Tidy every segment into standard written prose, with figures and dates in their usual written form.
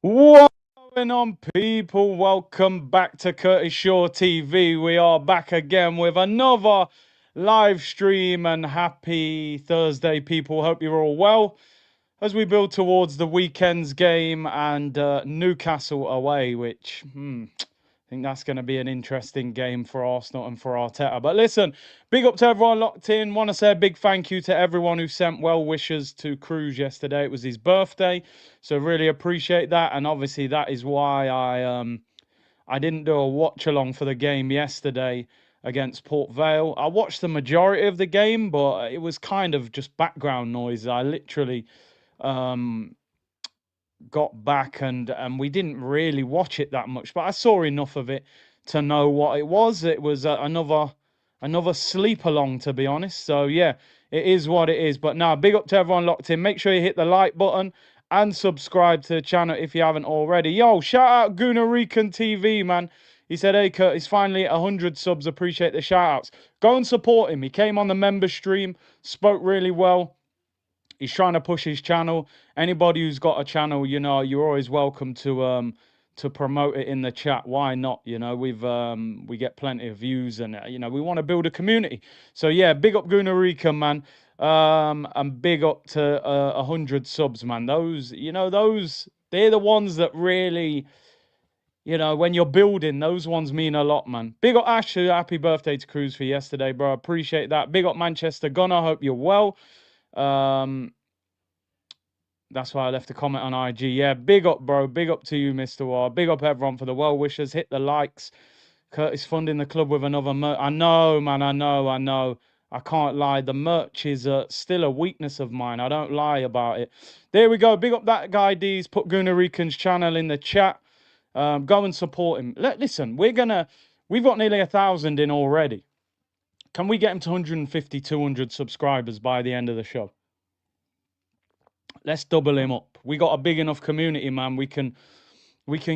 What's going on, people? Welcome back to Curtis Shaw TV. We are back again with another live stream, and happy Thursday, people. Hope you're all well as we build towards the weekend's game and Newcastle away, which I think that's going to be an interesting game for Arsenal and for Arteta. But listen, big up to everyone locked in. Want to say a big thank you to everyone who sent well wishes to Cruz yesterday. It was his birthday, so really appreciate that. And obviously, that is why I didn't do a watch along for the game yesterday against Port Vale. I watched the majority of the game, but it was kind of just background noise. I literally um, got back and we didn't really watch it that much, but I saw enough of it to know what it was. It was another sleep along, to be honest. So yeah, it is what it is. But now, big up to everyone locked in. Make sure you hit the like button and subscribe to the channel if you haven't already. Yo, shout out Gunarican TV, man. He said, hey, Kurt, he's finally at 100 subs. Appreciate the shout outs. Go and support him. He came on the member stream, spoke really well. He's trying to push his channel. Anybody who's got a channel, you know, you're always welcome to promote it in the chat. Why not? You know, we get plenty of views, and you know, we want to build a community. So yeah, big up Gunarica, man. And big up to 100 subs, man. Those, you know, they're the ones that really, you know, when you're building, those ones mean a lot, man. Big up Ash, happy birthday to Cruz for yesterday, bro. Appreciate that. Big up Manchester Gunner, hope you're well. That's why I left a comment on IG. Yeah, big up, bro. Big up to you, Mr. War. Big up everyone for the well wishes. Hit the likes. Curtis funding the club with another merch. I know, man. I know. I can't lie. The merch is still a weakness of mine. I don't lie about it. There we go. Big up that guy, D's. Put Gunarican's channel in the chat. Go and support him. Listen, we've got nearly 1,000 in already. Can we get him to 150, 200 subscribers by the end of the show? Let's double him up. We got a big enough community, man. We can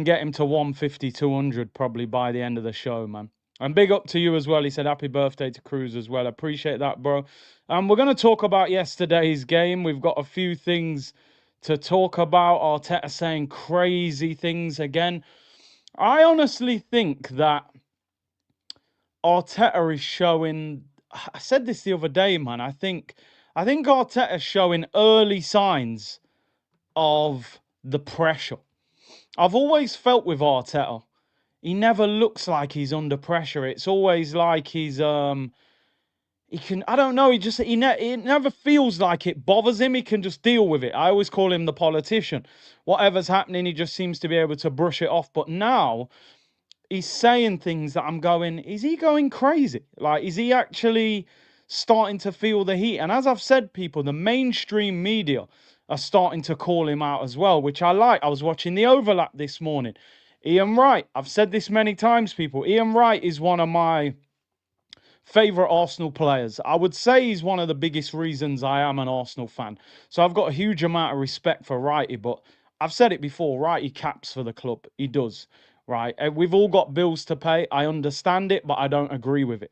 get him to 150, 200 probably by the end of the show, man. And big up to you as well. He said happy birthday to Cruz as well. Appreciate that, bro. We're going to talk about yesterday's game. We've got a few things to talk about. Arteta saying crazy things again. I honestly think that Arteta is showing. I said this the other day, man. I think Arteta is showing early signs of the pressure. I've always felt with Arteta, he never looks like he's under pressure. It's always like he's he can, I don't know, it never feels like it bothers him. He can just deal with it. I always call him the politician. Whatever's happening, he just seems to be able to brush it off. But now he's saying things that I'm going, is he going crazy? Like, is he actually starting to feel the heat? And as I've said, people, the mainstream media are starting to call him out as well, which I like. I was watching the overlap this morning. Ian Wright, I've said this many times, people. Ian Wright is one of my favourite Arsenal players. I would say he's one of the biggest reasons I am an Arsenal fan. So I've got a huge amount of respect for Wrighty, but I've said it before, Wrighty caps for the club. He does, right? We've all got bills to pay. I understand it, but I don't agree with it.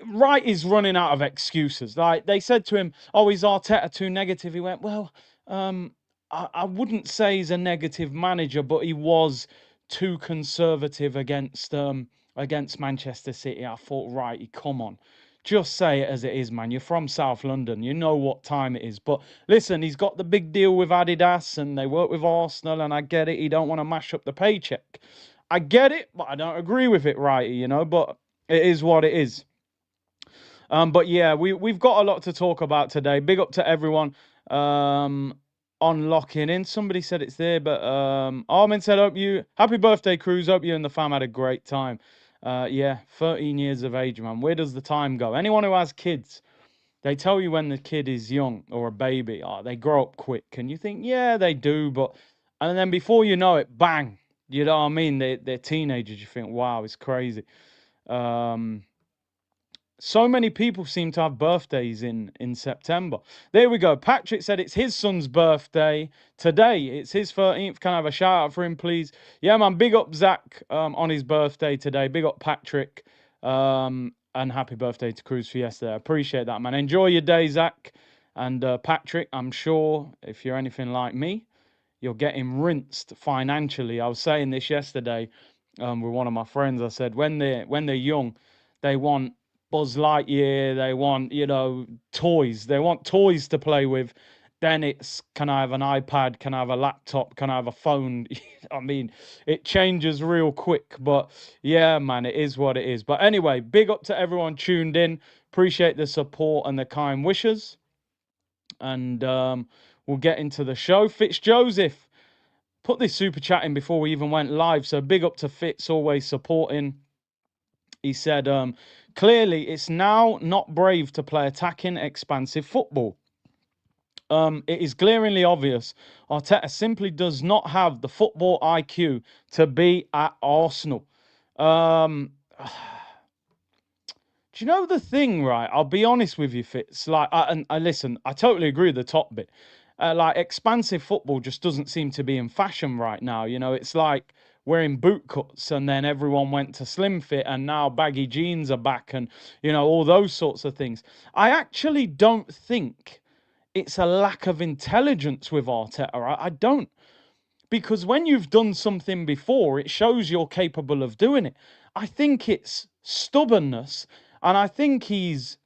Wright is running out of excuses. Like, they said to him, oh, is Arteta too negative? He went, well, I wouldn't say he's a negative manager, but he was too conservative against Manchester City. I thought, righty, come on. Just say it as it is, man. You're from South London. You know what time it is. But listen, he's got the big deal with Adidas and they work with Arsenal, and I get it. He don't want to mash up the paycheck. I get it, but I don't agree with it, righty, you know. But it is what it is. But yeah, we've got a lot to talk about today. Big up to everyone on locking in. Somebody said it's there, but Armin said, hope you, happy birthday, Cruz. Hope you and the fam had a great time. Yeah, 13 years of age, man. Where does the time go? Anyone who has kids, they tell you when the kid is young or a baby, oh, they grow up quick. And you think, yeah, they do, but, and then before you know it, bang, you know what I mean? They're teenagers. You think, wow, it's crazy. So many people seem to have birthdays in September. There we go. Patrick said it's his son's birthday today. It's his 13th. Can I have a shout out for him, please? Yeah, man. Big up Zach on his birthday today. Big up Patrick. And happy birthday to Cruz for yesterday. I appreciate that, man. Enjoy your day, Zach and Patrick. I'm sure if you're anything like me, you're getting rinsed financially. I was saying this yesterday with one of my friends. I said when they're young, they want Buzz Lightyear, they want, toys. They want toys to play with. Then it's, can I have an iPad? Can I have a laptop? Can I have a phone? I mean, it changes real quick. But yeah, man, it is what it is. But anyway, big up to everyone tuned in. Appreciate the support and the kind wishes. And we'll get into the show. Fitzjoseph put this super chat in before we even went live. So big up to Fitz, always supporting. He said, clearly it's now not brave to play attacking, expansive football. It is glaringly obvious Arteta simply does not have the football IQ to be at Arsenal. Do you know the thing, right? I'll be honest with you, Fitz. Like, I listen, I totally agree with the top bit. Like, expansive football just doesn't seem to be in fashion right now. It's like wearing boot cuts and then everyone went to slim fit and now baggy jeans are back and, all those sorts of things. I actually don't think it's a lack of intelligence with Arteta. I don't. Because when you've done something before, it shows you're capable of doing it. I think it's stubbornness. And I think he's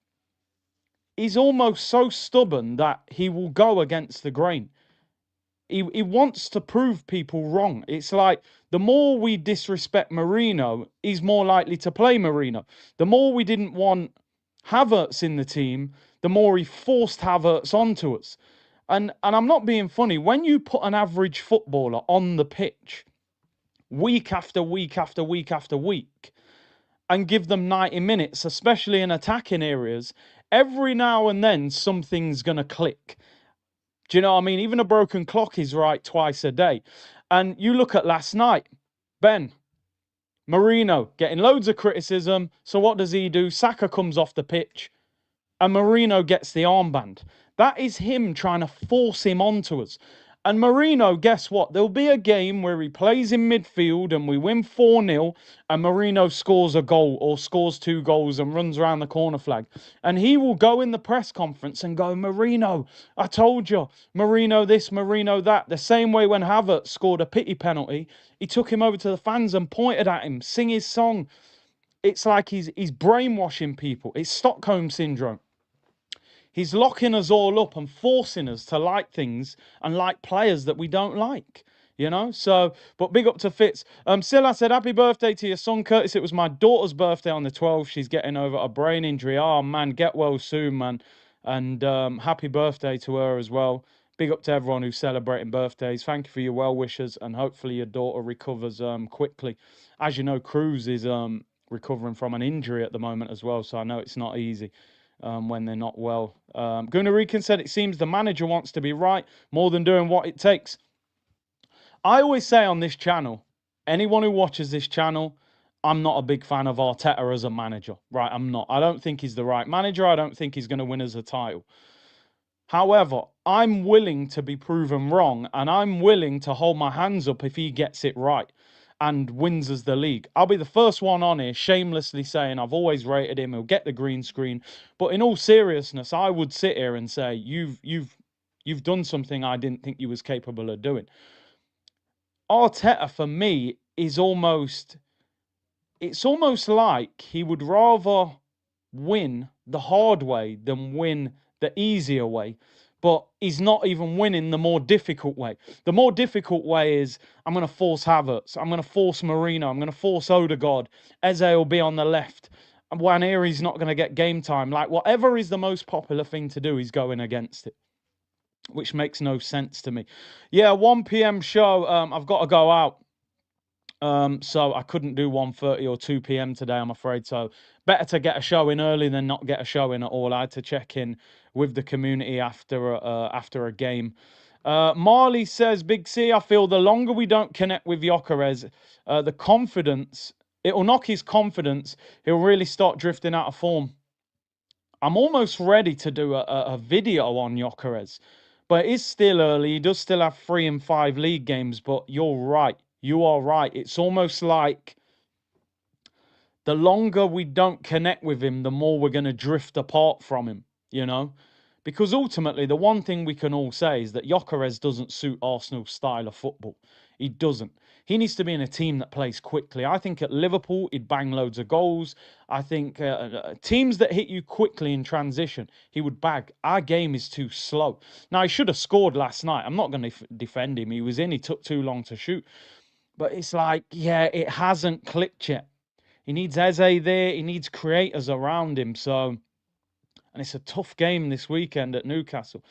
almost so stubborn that he will go against the grain. He wants to prove people wrong. It's like the more we disrespect Mourinho, he's more likely to play Mourinho. The more we didn't want Havertz in the team, the more he forced Havertz onto us. And I'm not being funny. When you put an average footballer on the pitch week after week after week after week and give them 90 minutes, especially in attacking areas, every now and then something's going to click. Do you know what I mean? Even a broken clock is right twice a day. And you look at last night, Ben, Mourinho getting loads of criticism. So what does he do? Saka comes off the pitch and Mourinho gets the armband. That is him trying to force him onto us. And Mourinho, guess what? There'll be a game where he plays in midfield and we win 4-0 and Mourinho scores a goal or scores 2 goals and runs around the corner flag. And he will go in the press conference and go, Mourinho, I told you, Mourinho this, Mourinho that. The same way when Havertz scored a pity penalty, he took him over to the fans and pointed at him, sing his song. It's like he's brainwashing people. It's Stockholm syndrome. He's locking us all up and forcing us to like things and like players that we don't like, So, but big up to Fitz. Silla said, happy birthday to your son, Curtis. It was my daughter's birthday on the 12th. She's getting over a brain injury. Oh, man, get well soon, man. And happy birthday to her as well. Big up to everyone who's celebrating birthdays. Thank you for your well wishes, and hopefully your daughter recovers quickly. As you know, Cruz is recovering from an injury at the moment as well, so I know it's not easy. When they're not well. Gunnar Rican said, it seems the manager wants to be right more than doing what it takes. I always say on this channel, anyone who watches this channel, I'm not a big fan of Arteta as a manager. Right, I'm not. I don't think he's the right manager. I don't think he's going to win us a title. However, I'm willing to be proven wrong, and I'm willing to hold my hands up if he gets it right and wins us the league. I'll be the first one on here shamelessly saying I've always rated him. He'll get the green screen. But in all seriousness, I would sit here and say, you've done something I didn't think you was capable of doing. Arteta, for me, it's almost like he would rather win the hard way than win the easier way. But he's not even winning the more difficult way. The more difficult way is, I'm going to force Havertz. I'm going to force Mourinho. I'm going to force Odegaard. Eze will be on the left. And Waneri's not going to get game time. Like, whatever is the most popular thing to do, he's going against it. Which makes no sense to me. Yeah, 1 p.m. show. I've got to go out. So I couldn't do 1:30 or 2 p.m. today, I'm afraid. So better to get a show in early than not get a show in at all. I had to check in with the community after a game. Marley says, Big C, I feel the longer we don't connect with Gyökeres, the confidence, it'll knock his confidence. He'll really start drifting out of form. I'm almost ready to do a video on Gyökeres, but it is still early. He does still have 3 and 5 league games, but you're right. You are right. It's almost like the longer we don't connect with him, the more we're going to drift apart from him, Because ultimately, the one thing we can all say is that Gyökeres doesn't suit Arsenal's style of football. He doesn't. He needs to be in a team that plays quickly. I think at Liverpool, he'd bang loads of goals. I think teams that hit you quickly in transition, he would bag. Our game is too slow. Now, he should have scored last night. I'm not going to defend him. He was in. He took too long to shoot. But it's like, yeah, it hasn't clicked yet. He needs Eze there. He needs creators around him. So, and it's a tough game this weekend at Newcastle.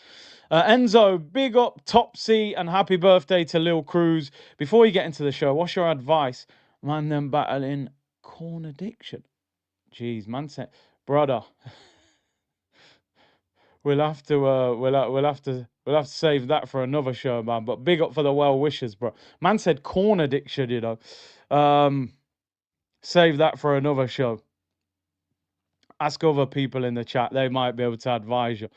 Enzo, big up Topsy and happy birthday to Lil Cruz. Before you get into the show, what's your advice? Man, them battling corn addiction. Jeez, man said, brother, we'll have to save that for another show, man. But big up for the well wishes, bro. Man said corn addiction, you know. Save that for another show. Ask other people in the chat. They might be able to advise you.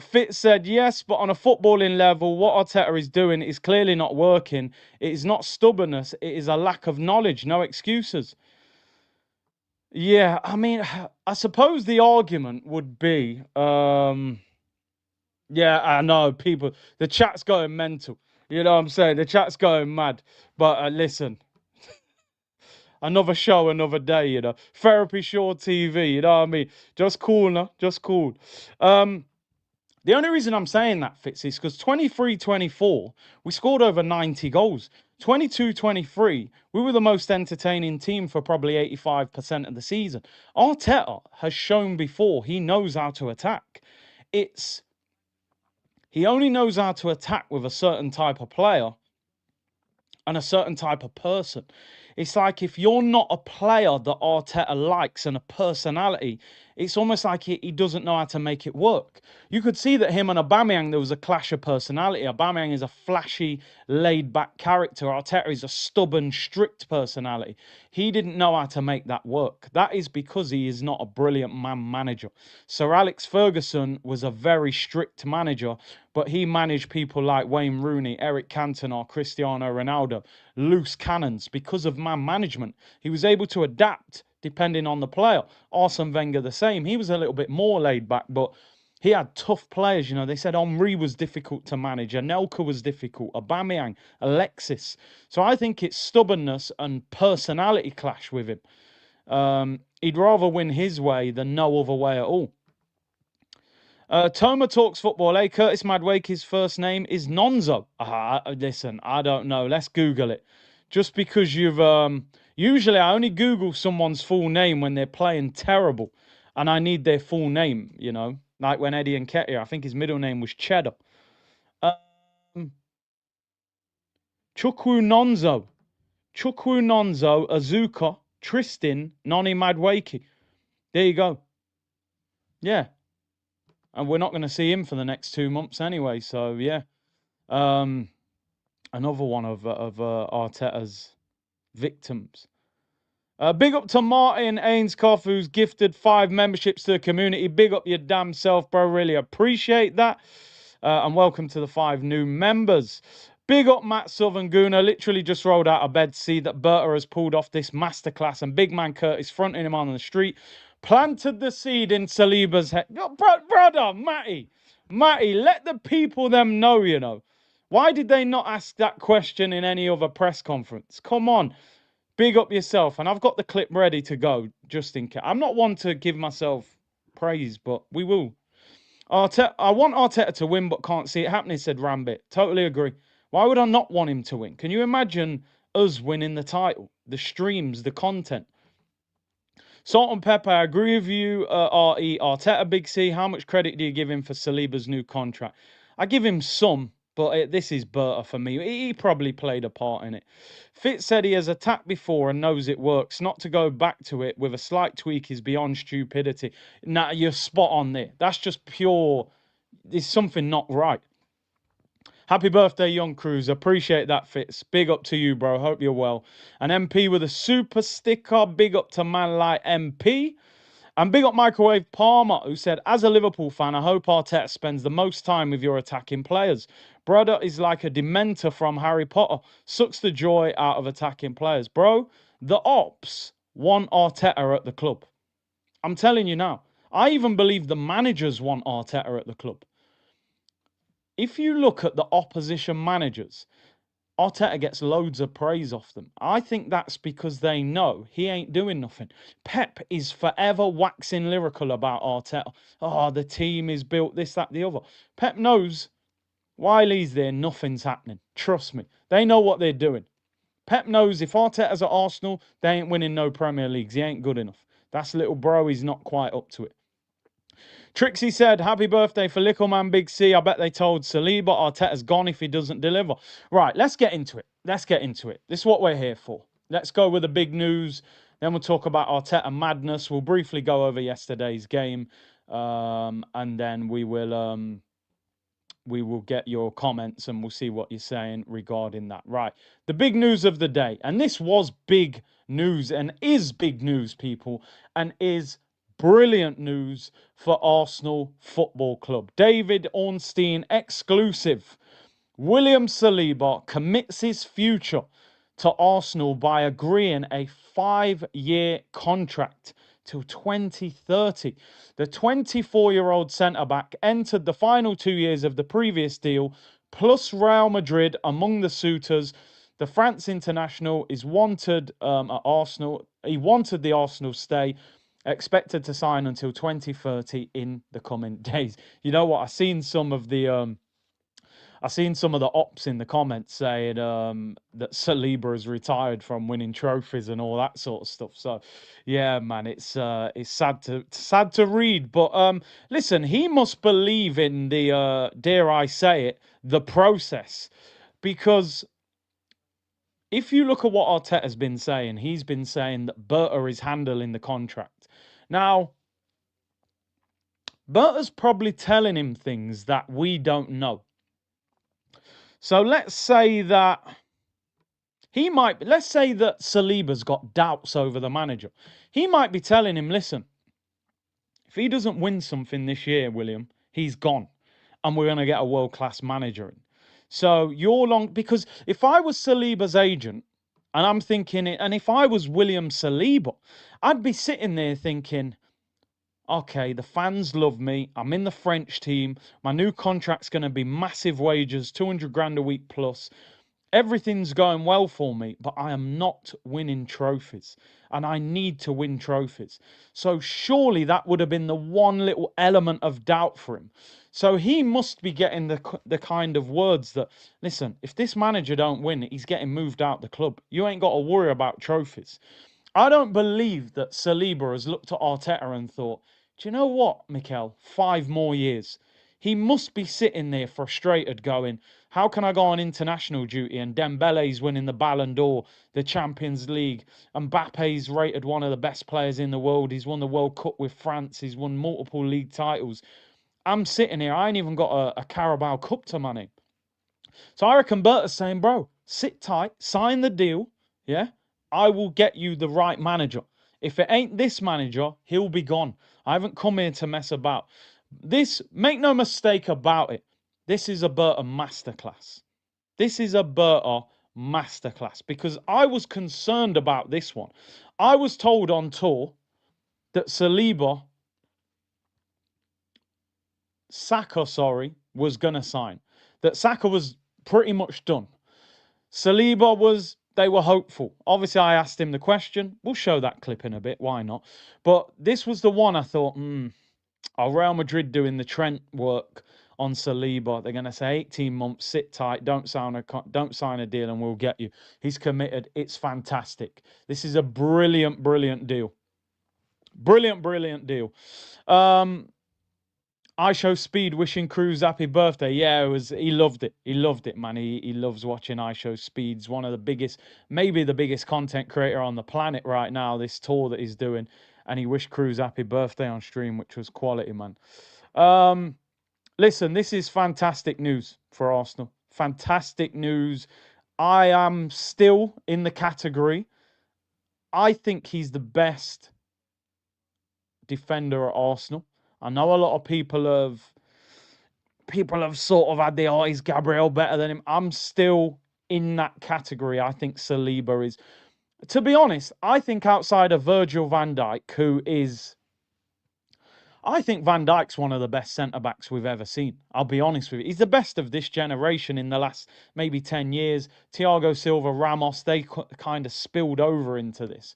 Fitz said, yes, but on a footballing level, what Arteta is doing is clearly not working. It is not stubbornness. It is a lack of knowledge. No excuses. Yeah, I mean, I suppose the argument would be, yeah, I know people, the chat's going mental. You know what I'm saying? The chat's going mad. But listen, another show, another day, you know. Therapy Show TV, you know what I mean? Just cool, no? Just cool. The only reason I'm saying that, Fitz, is because 23-24, we scored over 90 goals. 22-23, we were the most entertaining team for probably 85% of the season. Arteta has shown before he knows how to attack. He only knows how to attack with a certain type of player and a certain type of person. It's like if you're not a player that Arteta likes and a personality, it's almost like he doesn't know how to make it work. You could see that him and Aubameyang, there was a clash of personality. Aubameyang is a flashy, laid-back character. Arteta is a stubborn, strict personality. He didn't know how to make that work. That is because he is not a brilliant man manager. Sir Alex Ferguson was a very strict manager, but he managed people like Wayne Rooney, Eric Cantona, Cristiano Ronaldo, loose cannons because of man management. He was able to adapt depending on the player. Arsene Wenger the same. He was a little bit more laid back, but he had tough players. You know, they said Henry was difficult to manage. Anelka was difficult. Aubameyang, Alexis. So I think it's stubbornness and personality clash with him. He'd rather win his way than no other way at all. Toma Talks Football. Hey, Curtis Madwake's first name is Nonzo. Listen, I don't know. Let's Google it. Just because you've... usually, I only Google someone's full name when they're playing terrible. And I need their full name, you know. Like when Eddie Nketiah, I think his middle name was Cheddar. Chukwu Nonzo. Azuka, Tristan, Noni Madwake. There you go. Yeah. And we're not going to see him for the next 2 months anyway. So, yeah. Another one of Arteta's victims. Big up to Martin Ainscough, who's gifted 5 memberships to the community. Big up your damn self, bro. Really appreciate that. And welcome to the 5 new members. Big up Matt Southern Gooner. Literally just rolled out of bed to see that Berta has pulled off this masterclass. And big man Curtis fronting him on the street. Planted the seed in Saliba's head. Brother, Matty, let the people them know, you know. Why did they not ask that question in any other press conference? Come on. Big up yourself. And I've got the clip ready to go, just in case. I'm not one to give myself praise, but we will. I want Arteta to win, but can't see it happening, said Rambit. Totally agree. Why would I not want him to win? Can you imagine us winning the title? The streams, the content. Salt and Pepper, I agree with you, R.E. Arteta, Big C. How much credit do you give him for Saliba's new contract? I give him some, but this is Berta for me. He probably played a part in it. Fitz said he has attacked before and knows it works. Not to go back to it with a slight tweak is beyond stupidity. Nah, you're spot on there. That's just pure... There's something not right. Happy birthday, Young Cruz. Appreciate that, Fitz. Big up to you, bro. Hope you're well. An MP with a super sticker. Big up to man like MP. And big up Microwave Palmer, who said, as a Liverpool fan, I hope Arteta spends the most time with your attacking players. Brother is like a dementor from Harry Potter. Sucks the joy out of attacking players. Bro, the Ops want Arteta at the club. I'm telling you now. I even believe the managers want Arteta at the club. If you look at the opposition managers, Arteta gets loads of praise off them. I think that's because they know he ain't doing nothing. Pep is forever waxing lyrical about Arteta. Oh, the team is built, this, that, the other. Pep knows while he's there, nothing's happening. Trust me. They know what they're doing. Pep knows if Arteta's at Arsenal, they ain't winning no Premier Leagues. He ain't good enough. That's little bro. He's not quite up to it. Trixie said, happy birthday for Little Man Big C. I bet they told Saliba Arteta's gone if he doesn't deliver. Right, let's get into it. Let's get into it. This is what we're here for. Let's go with the big news. Then we'll talk about Arteta madness. We'll briefly go over yesterday's game. And then we will get your comments and we'll see what you're saying regarding that. Right, the big news of the day. And this was big news and is big news, people, and is brilliant news for Arsenal Football Club. David Ornstein exclusive. William Saliba commits his future to Arsenal by agreeing a 5-year contract till 2030. The 24-year-old centre-back entered the final 2 years of the previous deal, plus Real Madrid among the suitors. The France international is wanted at Arsenal. He wanted the Arsenal stay, expected to sign until 2030 in the coming days. You know what? I've seen some of the ops in the comments saying that Saliba has retired from winning trophies and all that sort of stuff. So, yeah, man, it's sad to read. But listen, he must believe in the dare I say it, the process, because if you look at what Arteta's been saying, he's been saying that Berta is handling the contract. Now, Berta's probably telling him things that we don't know. So let's say that let's say that Saliba's got doubts over the manager. He might be telling him, listen, if he doesn't win something this year, William, he's gone. And we're going to get a world-class manager in. So because if I was Saliba's agent, and I'm thinking it, and if I was William Saliba, I'd be sitting there thinking, okay, the fans love me. I'm in the French team. My new contract's going to be massive wages, 200 grand a week plus. Everything's going well for me, but I am not winning trophies. And I need to win trophies. So surely that would have been the one little element of doubt for him. So he must be getting the kind of words that, listen, if this manager don't win, he's getting moved out the club. You ain't got to worry about trophies. I don't believe that Saliba has looked at Arteta and thought, do you know what, Mikel? 5 more years. He must be sitting there frustrated going, how can I go on international duty and Dembele's winning the Ballon d'Or, the Champions League, and Mbappe's rated one of the best players in the world. He's won the World Cup with France. He's won multiple league titles. I'm sitting here. I ain't even got a Carabao Cup to my name. So I reckon Berta's saying, bro, sit tight, sign the deal, yeah? I will get you the right manager. If it ain't this manager, he'll be gone. I haven't come here to mess about. Make no mistake about it, this is a Berta masterclass. This is a Berta masterclass because I was concerned about this one. I was told on tour that Saka was going to sign. That Saka was pretty much done. Saliba they were hopeful. Obviously, I asked him the question. We'll show that clip in a bit. Why not? But this was the one I thought, are Real Madrid doing the Trent work on Saliba? They're going to say 18 months, sit tight, don't sign a deal and we'll get you. He's committed. It's fantastic. This is a brilliant, brilliant deal. Brilliant deal. I Show Speed wishing Cruz happy birthday. Yeah, he loved it. He loved it, man. He loves watching I Show Speed's one of the biggest, maybe the biggest content creator on the planet right now, this tour that he's doing. And he wished Cruz happy birthday on stream, which was quality, man. Listen, this is fantastic news for Arsenal. Fantastic news. I am still in the category. I think he's the best defender at Arsenal. I know a lot of people have sort of had the eyes Gabriel better than him. I'm still in that category. I think Saliba is, to be honest, I think outside of Virgil van Dijk, who is, I think Van Dijk's one of the best centre-backs we've ever seen. I'll be honest with you. He's the best of this generation in the last maybe 10 years. Thiago Silva, Ramos, they kind of spilled over into this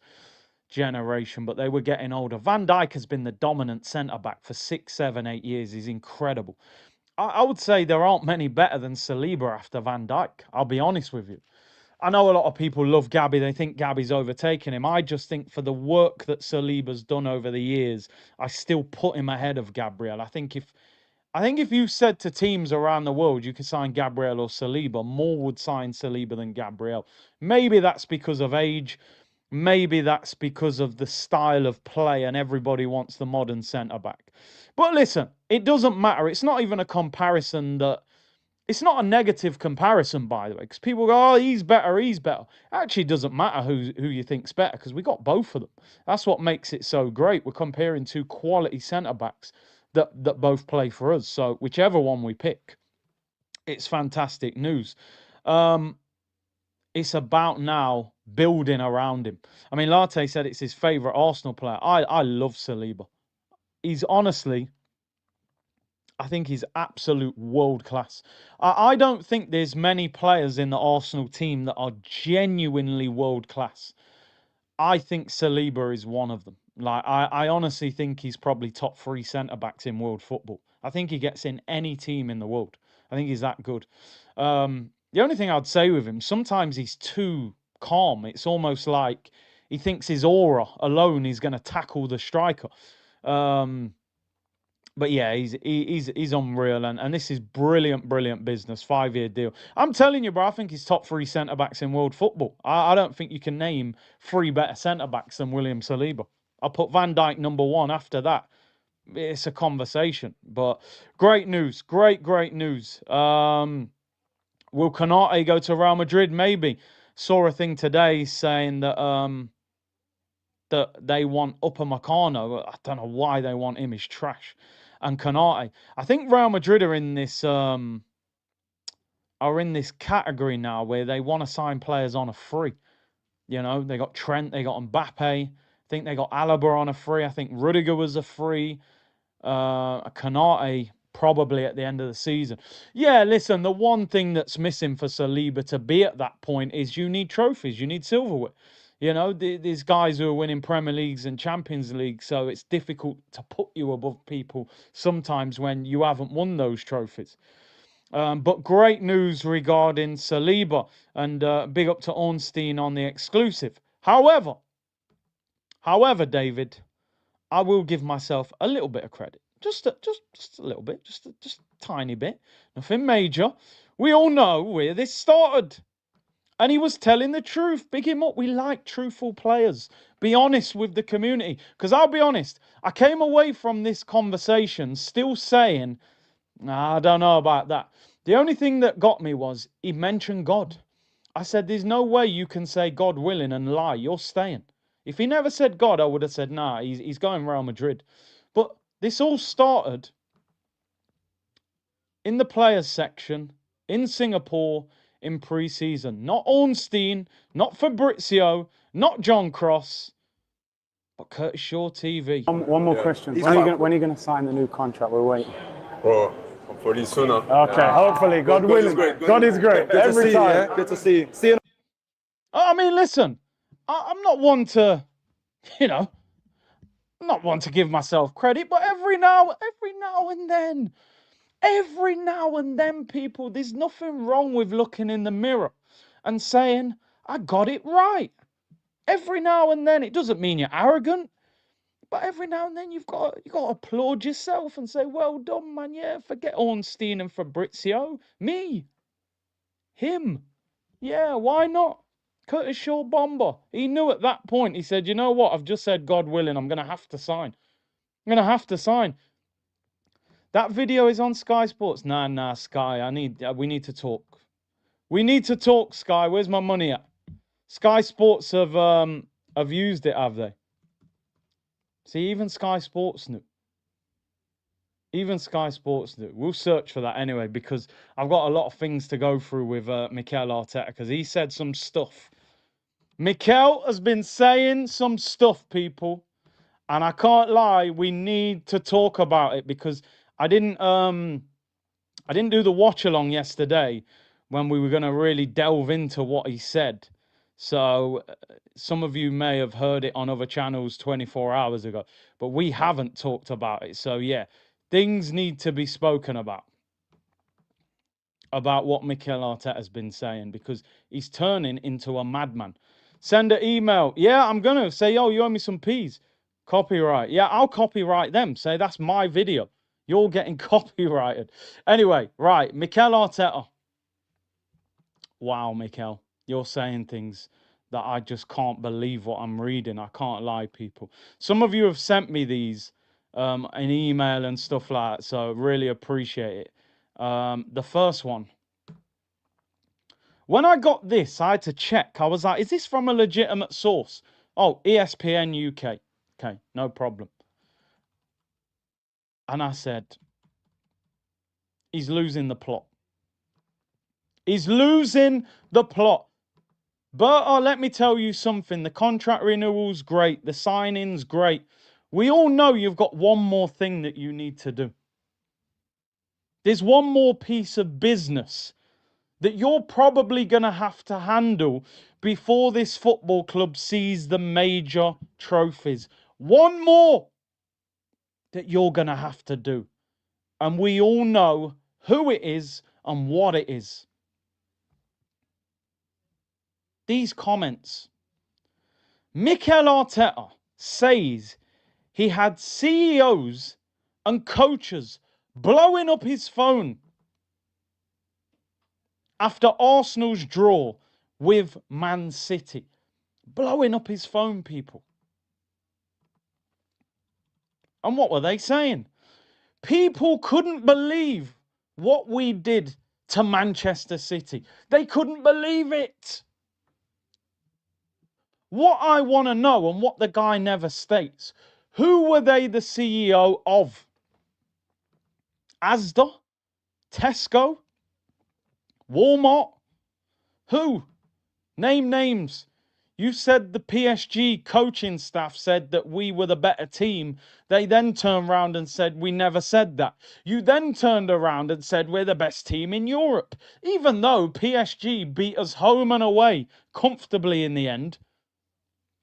generation, but they were getting older. Van Dijk has been the dominant centre-back for 6, 7, 8 years. He's incredible. I would say there aren't many better than Saliba after Van Dijk. I'll be honest with you. I know a lot of people love Gabby. They think Gabby's overtaken him. I just think for the work that Saliba's done over the years, I still put him ahead of Gabriel. I think if you said to teams around the world you could sign Gabriel or Saliba, more would sign Saliba than Gabriel. Maybe that's because of age. Maybe that's because of the style of play and everybody wants the modern centre-back. But listen, it doesn't matter. It's not even a comparison that... It's not a negative comparison, by the way, because people go, oh, he's better, he's better. Actually, it doesn't matter who you think's better, because we got both of them. That's what makes it so great. We're comparing two quality centre-backs that both play for us. So whichever one we pick, it's fantastic news. It's about now building around him. I mean, Latte said it's his favourite Arsenal player. I love Saliba. He's honestly... I think he's absolute world class. I don't think there's many players in the Arsenal team that are genuinely world class. I think Saliba is one of them. Like I honestly think he's probably top 3 centre-backs in world football. I think he gets in any team in the world. I think he's that good. The only thing I'd say with him, sometimes he's too calm. It's almost like he thinks his aura alone is going to tackle the striker. But yeah, he's unreal, and this is brilliant business. 5-year deal. I'm telling you, bro. I think he's top 3 centre backs in world football. I don't think you can name 3 better centre backs than William Saliba. I'll put Van Dijk number 1 after that. It's a conversation, but great news, great news. Will Konate go to Real Madrid? Maybe. Saw a thing today saying that that they want Upamecano. I don't know why they want him. He's trash. And Konate. I think Real Madrid are in this category now where they want to sign players on a free. You know, they got Trent, they got Mbappe. I think they got Alaba on a free. I think Rudiger was a free. Konate probably at the end of the season. Yeah, listen, the one thing that's missing for Saliba to be at that point is you need trophies. You need silverware. You know, these guys who are winning Premier Leagues and Champions League, so it's difficult to put you above people sometimes when you haven't won those trophies. But great news regarding Saliba, and big up to Ornstein on the exclusive. However, David, I will give myself a little bit of credit. Just a little bit, just a tiny bit. Nothing major. We all know where this started. And he was telling the truth. Big him up. We like truthful players. Be honest with the community. Because I'll be honest, I came away from this conversation still saying, nah, I don't know about that. The only thing that got me was he mentioned God. I said, there's no way you can say God willing and lie. You're staying. If he never said God, I would have said, nah, he's going Real Madrid. But this all started in the players section in Singapore in pre-season. Not Ornstein, not Fabrizio, not John Cross, but Curtis Shaw TV. One more question. When are you going to sign the new contract? We're waiting. Bro, hopefully sooner. Okay, hopefully. God willing. God is great. Good Every time. Yeah? Good to see you. See you. I mean, listen, I'm not one to, I'm not one to give myself credit, but every now and then, people, there's nothing wrong with looking in the mirror and saying, I got it right. Every now and then, it doesn't mean you're arrogant, but every now and then you've got to applaud yourself and say, well done, man. Yeah, forget Ornstein and Fabrizio. Me. Him. Yeah, why not? Curtis Shaw Bomber. He knew at that point, he said, you know what? I've just said, God willing, I'm going to have to sign. That video is on Sky Sports. Nah, Sky. We need to talk. We need to talk, Sky. Where's my money at? Sky Sports have used it, have they? See, even Sky Sports knew. We'll search for that anyway, because I've got a lot of things to go through with Mikel Arteta, because he said some stuff. Mikel has been saying some stuff, people, And I can't lie, we need to talk about it because I didn't do the watch along yesterday when we were going to really delve into what he said. So some of you may have heard it on other channels 24 hours ago, but we haven't talked about it. So yeah, things need to be spoken about what Mikel Arteta has been saying, because he's turning into a madman. Send an email. Yeah, I'm going to say, yo, you owe me some peas. Copyright. Yeah, I'll copyright them. Say, that's my video. You're getting copyrighted. Anyway, right. Mikel Arteta. Wow, Mikel. You're saying things that I just can't believe what I'm reading. I can't lie, people. Some of you have sent me these in email and stuff like that, so really appreciate it. The first one. When I got this, I had to check. I was like, is this from a legitimate source? Oh, ESPN UK. Okay, no problem. And I said, he's losing the plot. He's losing the plot. But let me tell you something. The contract renewal's great. The signing's great. We all know you've got one more thing that you need to do. There's one more piece of business that you're probably going to have to handle before this football club sees the major trophies. One more that you're going to have to do. And we all know who it is and what it is. These comments. Mikel Arteta says he had CEOs and coaches blowing up his phone after Arsenal's draw with Man City. Blowing up his phone, people. And what were they saying? People couldn't believe what we did to Manchester City. They couldn't believe it. What I want to know, and what the guy never states, who were they the CEO of? Asda? Tesco? Walmart? Who? Name names. You said the PSG coaching staff said that we were the better team. They then turned around and said we never said that. You then turned around and said we're the best team in Europe. Even though PSG beat us home and away comfortably in the end.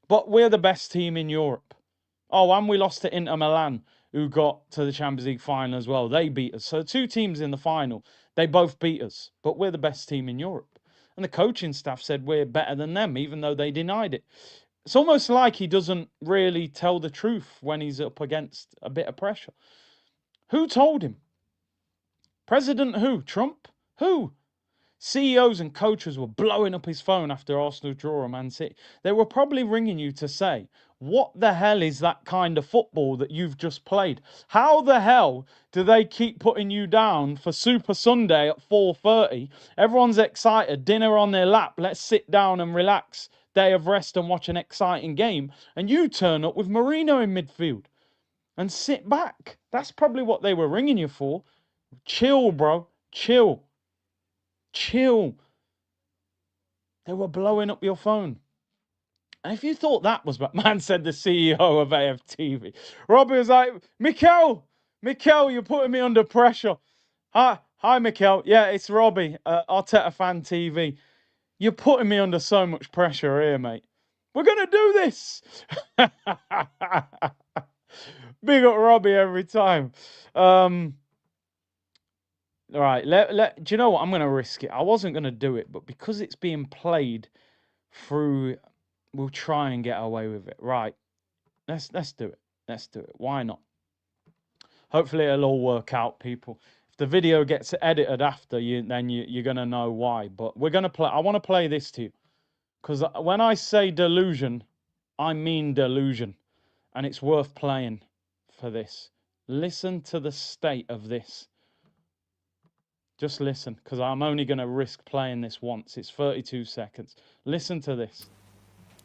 But we're the best team in Europe. Oh, and we lost to Inter Milan, who got to the Champions League final as well. They beat us. So 2 teams in the final. They both beat us. But we're the best team in Europe. And the coaching staff said we're better than them, even though they denied it. It's almost like he doesn't really tell the truth when he's up against a bit of pressure. Who told him? President who? Trump? Who? CEOs and coaches were blowing up his phone after Arsenal draw on Man City. They were probably ringing you to say, what the hell is that kind of football that you've just played? How the hell do they keep putting you down for Super Sunday at 4:30? Everyone's excited, dinner on their lap, let's sit down and relax, day of rest and watch an exciting game. And you turn up with Mourinho in midfield and sit back. That's probably what they were ringing you for. Chill, bro. Chill. Chill. They were blowing up your phone. And if you thought that was what man said, the CEO of AFTV, Robbie was like, Mikel, you're putting me under pressure. Hi, Mikel. Yeah, it's Robbie, Arteta Fan TV. You're putting me under so much pressure here, mate. We're going to do this. Big up Robbie every time. All right, do you know what? I'm going to risk it. I wasn't going to do it, but because it's being played through, we'll try and get away with it. Right, let's do it. Let's do it. Why not? Hopefully it'll all work out, people. If the video gets edited after, then you're going to know why. But we're going to play. I want to play this to you. Because when I say delusion, I mean delusion. And it's worth playing for this. Listen to the state of this. Just listen, because I'm only going to risk playing this once. It's 32 seconds. Listen to this.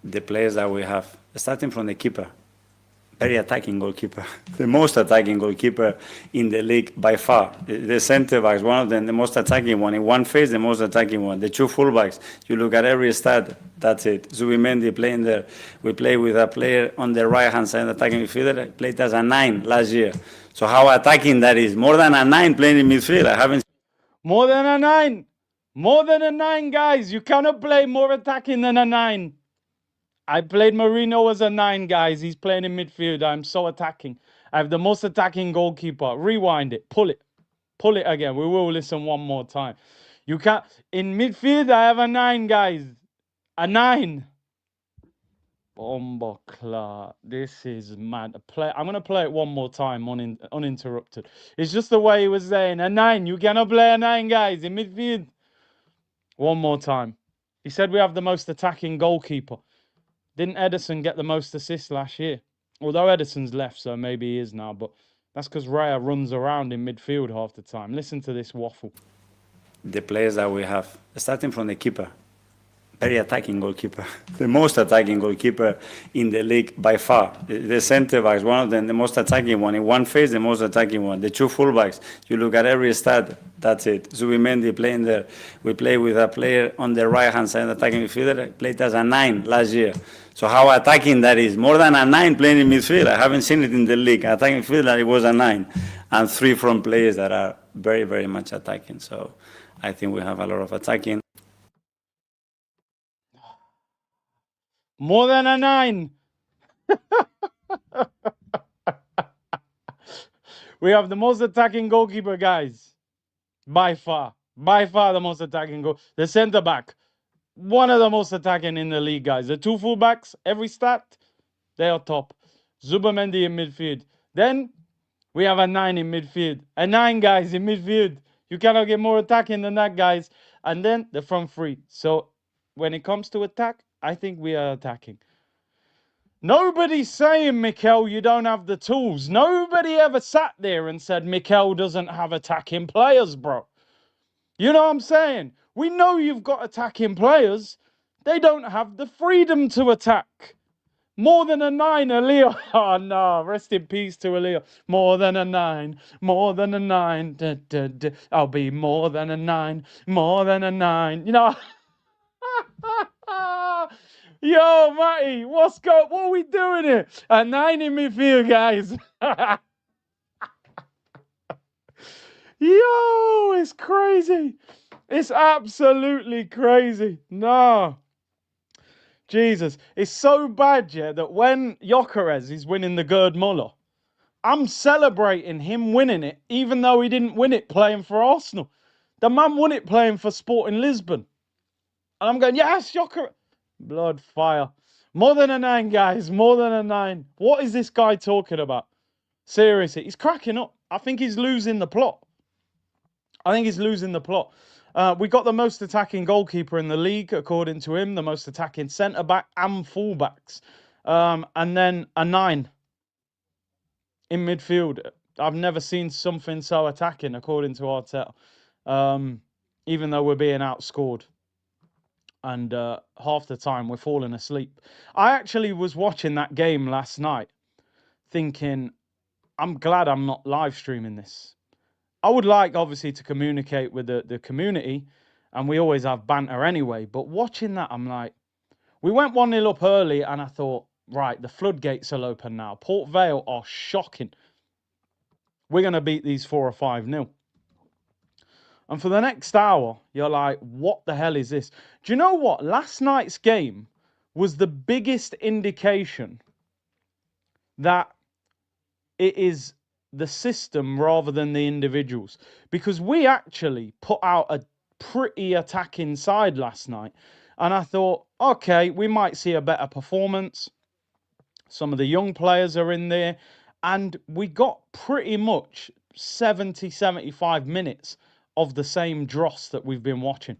The players that we have, starting from the keeper. Very attacking goalkeeper, the most attacking goalkeeper in the league by far. The center backs, one of them, the most attacking one. In one phase, the most attacking one. The two fullbacks, you look at every stat, that's it. Zubimendi playing there. We play with a player on the right-hand side, attacking midfielder, played as a 9 last year. So how attacking that is. More than a 9 playing in midfield. I haven't. More than a 9. More than a 9, guys. You cannot play more attacking than a 9. I played Marino as a 9, guys. He's playing in midfield. I'm so attacking. I have the most attacking goalkeeper. Rewind it. Pull it. Pull it again. We will listen one more time. You can't. In midfield, I have a 9, guys. A 9. Bomba Clark. This is mad. I'm going to play it one more time uninterrupted. It's just the way he was saying. A 9. You cannot play a 9, guys, in midfield. One more time. He said we have the most attacking goalkeeper. Didn't Ederson get the most assists last year? Although Ederson's left, so maybe he is now. But that's because Raya runs around in midfield half the time. Listen to this waffle. The players that we have, starting from the keeper. Very attacking goalkeeper, the most attacking goalkeeper in the league by far. The center backs, one of them, the most attacking one. In one phase, the most attacking one. The two fullbacks, you look at every stat, that's it. Zubimendi playing there. We play with a player on the right-hand side, attacking midfielder, played as a 9 last year. So how attacking that is. More than a 9 playing in midfield. I haven't seen it in the league. Attacking midfielder, it was a 9. And 3 from players that are very, very much attacking. So I think we have a lot of attacking. More than a 9. We have the most attacking goalkeeper, guys. By far. By far the most attacking goal. The centre back. One of the most attacking in the league, guys. The two fullbacks, every stat, they are top. Zubimendi in midfield. Then we have a 9 in midfield. A 9, guys, in midfield. You cannot get more attacking than that, guys. And then the front three. So when it comes to attack, I think we are attacking. Nobody's saying, Mikel, you don't have the tools. Nobody ever sat there and said, Mikel doesn't have attacking players, bro. You know what I'm saying? We know you've got attacking players. They don't have the freedom to attack. More than a 9, Aleo. Oh, no. Rest in peace to Aleo. More than a 9. More than a 9. Da, da, da. I'll be more than a 9. More than a 9. You know. Yo, Matty, what are we doing here? A 9 in midfield, guys. Yo, it's crazy. It's absolutely crazy. No. Jesus. It's so bad, yeah, that when Gyökeres is winning the Gerd Muller, I'm celebrating him winning it, even though he didn't win it playing for Arsenal. The man won it playing for Sporting Lisbon. And I'm going, yes, Gyökeres. Blood fire. More than a 9, guys. More than a 9. What is this guy talking about? Seriously, he's cracking up. I think he's losing the plot. We got the most attacking goalkeeper in the league, according to him. The most attacking centre-back and full-backs. And then a 9 in midfield. I've never seen something so attacking, according to Arteta. Even though we're being outscored. And half the time we're falling asleep. I actually was watching that game last night thinking, I'm glad I'm not live streaming this. I would like, obviously, to communicate with the community, and we always have banter anyway. But watching that, I'm like, we went 1-0 up early, and I thought, right, the floodgates will open now. Port Vale are shocking. We're going to beat these 4 or 5-0. And for the next hour, you're like, what the hell is this? Do you know what? Last night's game was the biggest indication that it is the system rather than the individuals. Because we actually put out a pretty attacking side last night. And I thought, okay, we might see a better performance. Some of the young players are in there. And we got pretty much 70, 75 minutes of the same dross that we've been watching.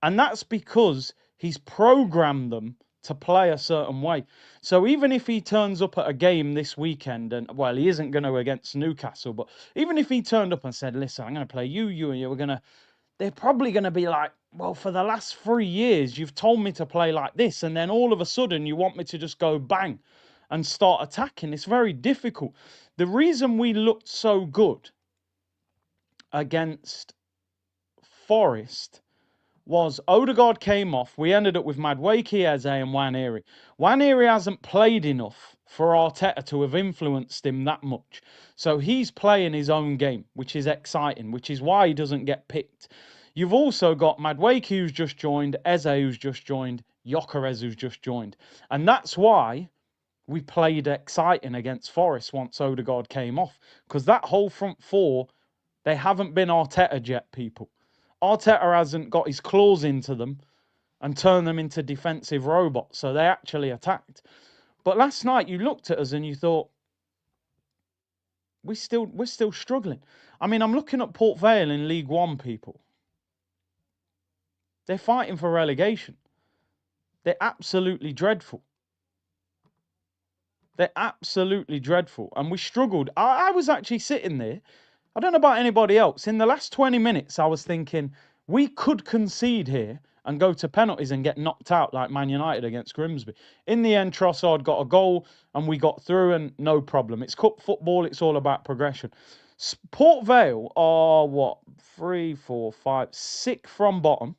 And that's because he's programmed them to play a certain way. So even if he turns up at a game this weekend, and well, he isn't going to against Newcastle, but even if he turned up and said, listen, I'm going to play you and you, they're probably going to be like, well, for the last 3 years, you've told me to play like this. And then all of a sudden you want me to just go bang. and start attacking. It's very difficult. The reason we looked so good against Forest was Odegaard came off. We ended up with Madueke, Eze and Nwaneri. Nwaneri hasn't played enough for Arteta to have influenced him that much. So he's playing his own game, which is exciting, which is why he doesn't get picked. You've also got Madueke who's just joined, Eze who's just joined, Gyökeres who's just joined. And that's why we played exciting against Forest once Odegaard came off. Because that whole front four, they haven't been Arteta yet, people. Arteta hasn't got his claws into them and turned them into defensive robots, so they actually attacked. But last night you looked at us and you thought, we're still struggling. I mean, I'm looking at Port Vale in League One, people. They're fighting for relegation. They're absolutely dreadful. They're absolutely dreadful. And we struggled. I was actually sitting there. I don't know about anybody else. In the last 20 minutes, I was thinking, we could concede here and go to penalties and get knocked out like Man United against Grimsby. In the end, Trossard got a goal and we got through and no problem. It's cup football. It's all about progression. Port Vale are, what, 3, 4, 5, 6 from bottom.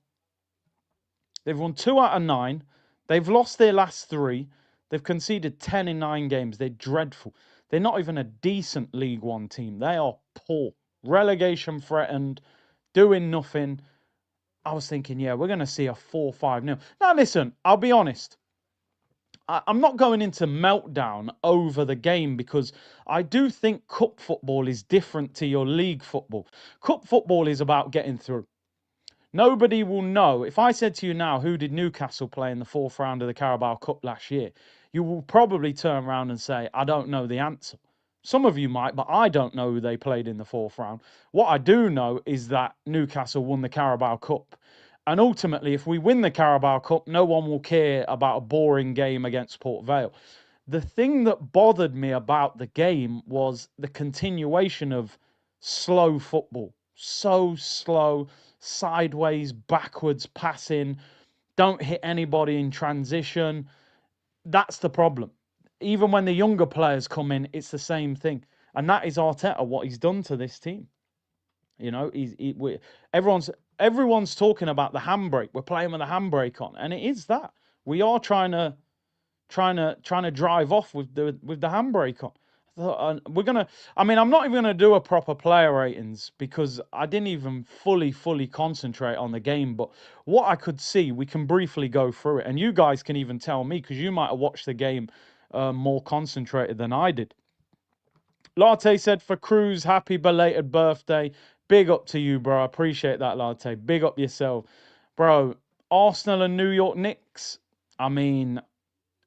They've won 2 out of 9. They've lost their last 3. They've conceded 10 in 9 games. They're dreadful. They're not even a decent League One team. They are poor. Relegation threatened, doing nothing. I was thinking, yeah, we're going to see a 4-5-0. Now, listen, I'll be honest. I'm not going into meltdown over the game because I do think cup football is different to your league football. Cup football is about getting through. Nobody will know. If I said to you now, who did Newcastle play in the 4th round of the Carabao Cup last year? You will probably turn around and say, I don't know the answer. Some of you might, but I don't know who they played in the 4th round. What I do know is that Newcastle won the Carabao Cup. And ultimately, if we win the Carabao Cup, no one will care about a boring game against Port Vale. The thing that bothered me about the game was the continuation of slow football. So slow, sideways, backwards passing, don't hit anybody in transition. That's the problem. Even when the younger players come in, it's the same thing. And that is Arteta, what he's done to this team. You know, everyone's talking about the handbrake. We're playing with the handbrake on, and it is that. We are trying to drive off with the handbrake on. I'm not even gonna do a proper player ratings because I didn't even fully concentrate on the game. But what I could see, we can briefly go through it, and you guys can even tell me because you might have watched the game more concentrated than I did. Latte said for Cruz, happy belated birthday. Big up to you, bro. I appreciate that, Latte. Big up yourself, bro. Arsenal and New York Knicks. I mean,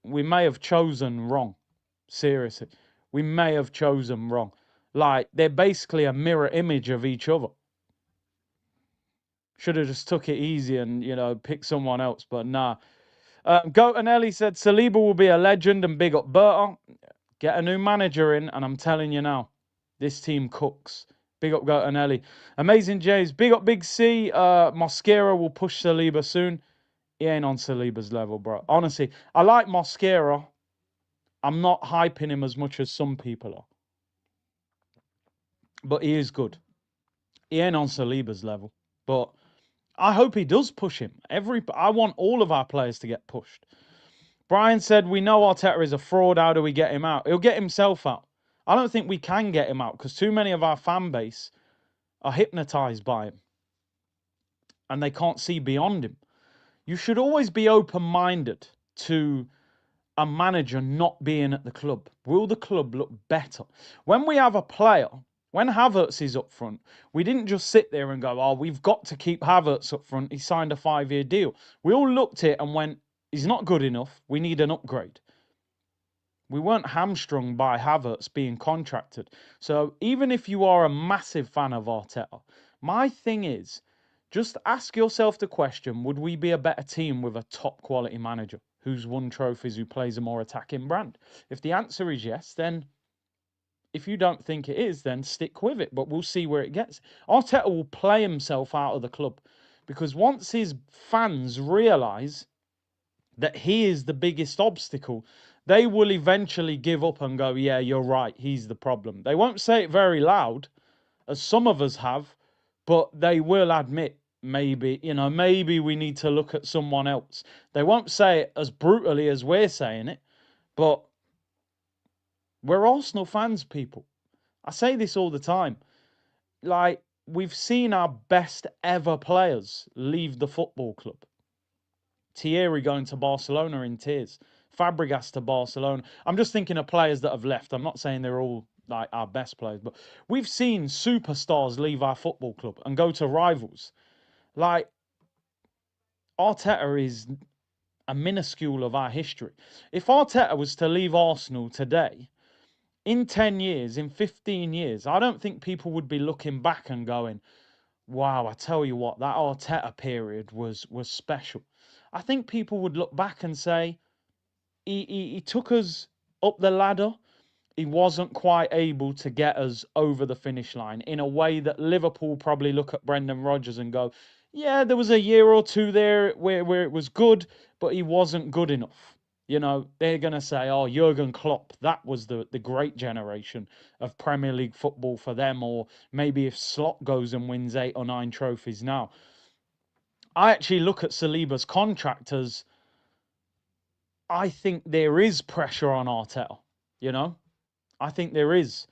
we may have chosen wrong. Seriously. We may have chosen wrong. Like, they're basically a mirror image of each other. Should have just took it easy and, picked someone else, but nah. Goat and Ellie said, Saliba will be a legend and big up Berta. Get a new manager in, and I'm telling you now, this team cooks. Big up Goat and Ellie. Amazing James. Big up Big C. Mosquera will push Saliba soon. He ain't on Saliba's level, bro. Honestly, I like Mosquera. I'm not hyping him as much as some people are. But he is good. He ain't on Saliba's level. But I hope he does push him. I want all of our players to get pushed. Brian said, we know Arteta is a fraud. How do we get him out? He'll get himself out. I don't think we can get him out because too many of our fan base are hypnotized by him. And they can't see beyond him. You should always be open-minded to a manager not being at the club. Will the club look better? When we have a player, when Havertz is up front, we didn't just sit there and go, we've got to keep Havertz up front. He signed a 5-year deal. We all looked at it and went, he's not good enough. We need an upgrade. We weren't hamstrung by Havertz being contracted. So even if you are a massive fan of Arteta, my thing is, just ask yourself the question, would we be a better team with a top quality manager who's won trophies, who plays a more attacking brand? If the answer is yes, then if you don't think it is, then stick with it. But we'll see where it gets. Arteta will play himself out of the club because once his fans realise that he is the biggest obstacle, they will eventually give up and go, yeah, you're right, he's the problem. They won't say it very loud, as some of us have, but they will admit, maybe, maybe we need to look at someone else. They won't say it as brutally as we're saying it, but we're Arsenal fans, people. I say this all the time. Like, we've seen our best ever players leave the football club. Thierry going to Barcelona in tears. Fabregas to Barcelona. I'm just thinking of players that have left. I'm not saying they're all like our best players, but we've seen superstars leave our football club and go to rivals. Like, Arteta is a minuscule of our history. If Arteta was to leave Arsenal today, in 10 years, in 15 years, I don't think people would be looking back and going, wow, I tell you what, that Arteta period was special. I think people would look back and say, he took us up the ladder. He wasn't quite able to get us over the finish line in a way that Liverpool probably look at Brendan Rodgers and go, yeah, there was a year or two there where it was good, but he wasn't good enough. They're going to say, oh, Jurgen Klopp, that was the great generation of Premier League football for them. Or maybe if Slot goes and wins 8 or 9 trophies now. I actually look at Saliba's contract as, I think there is pressure on Arteta, I think there is.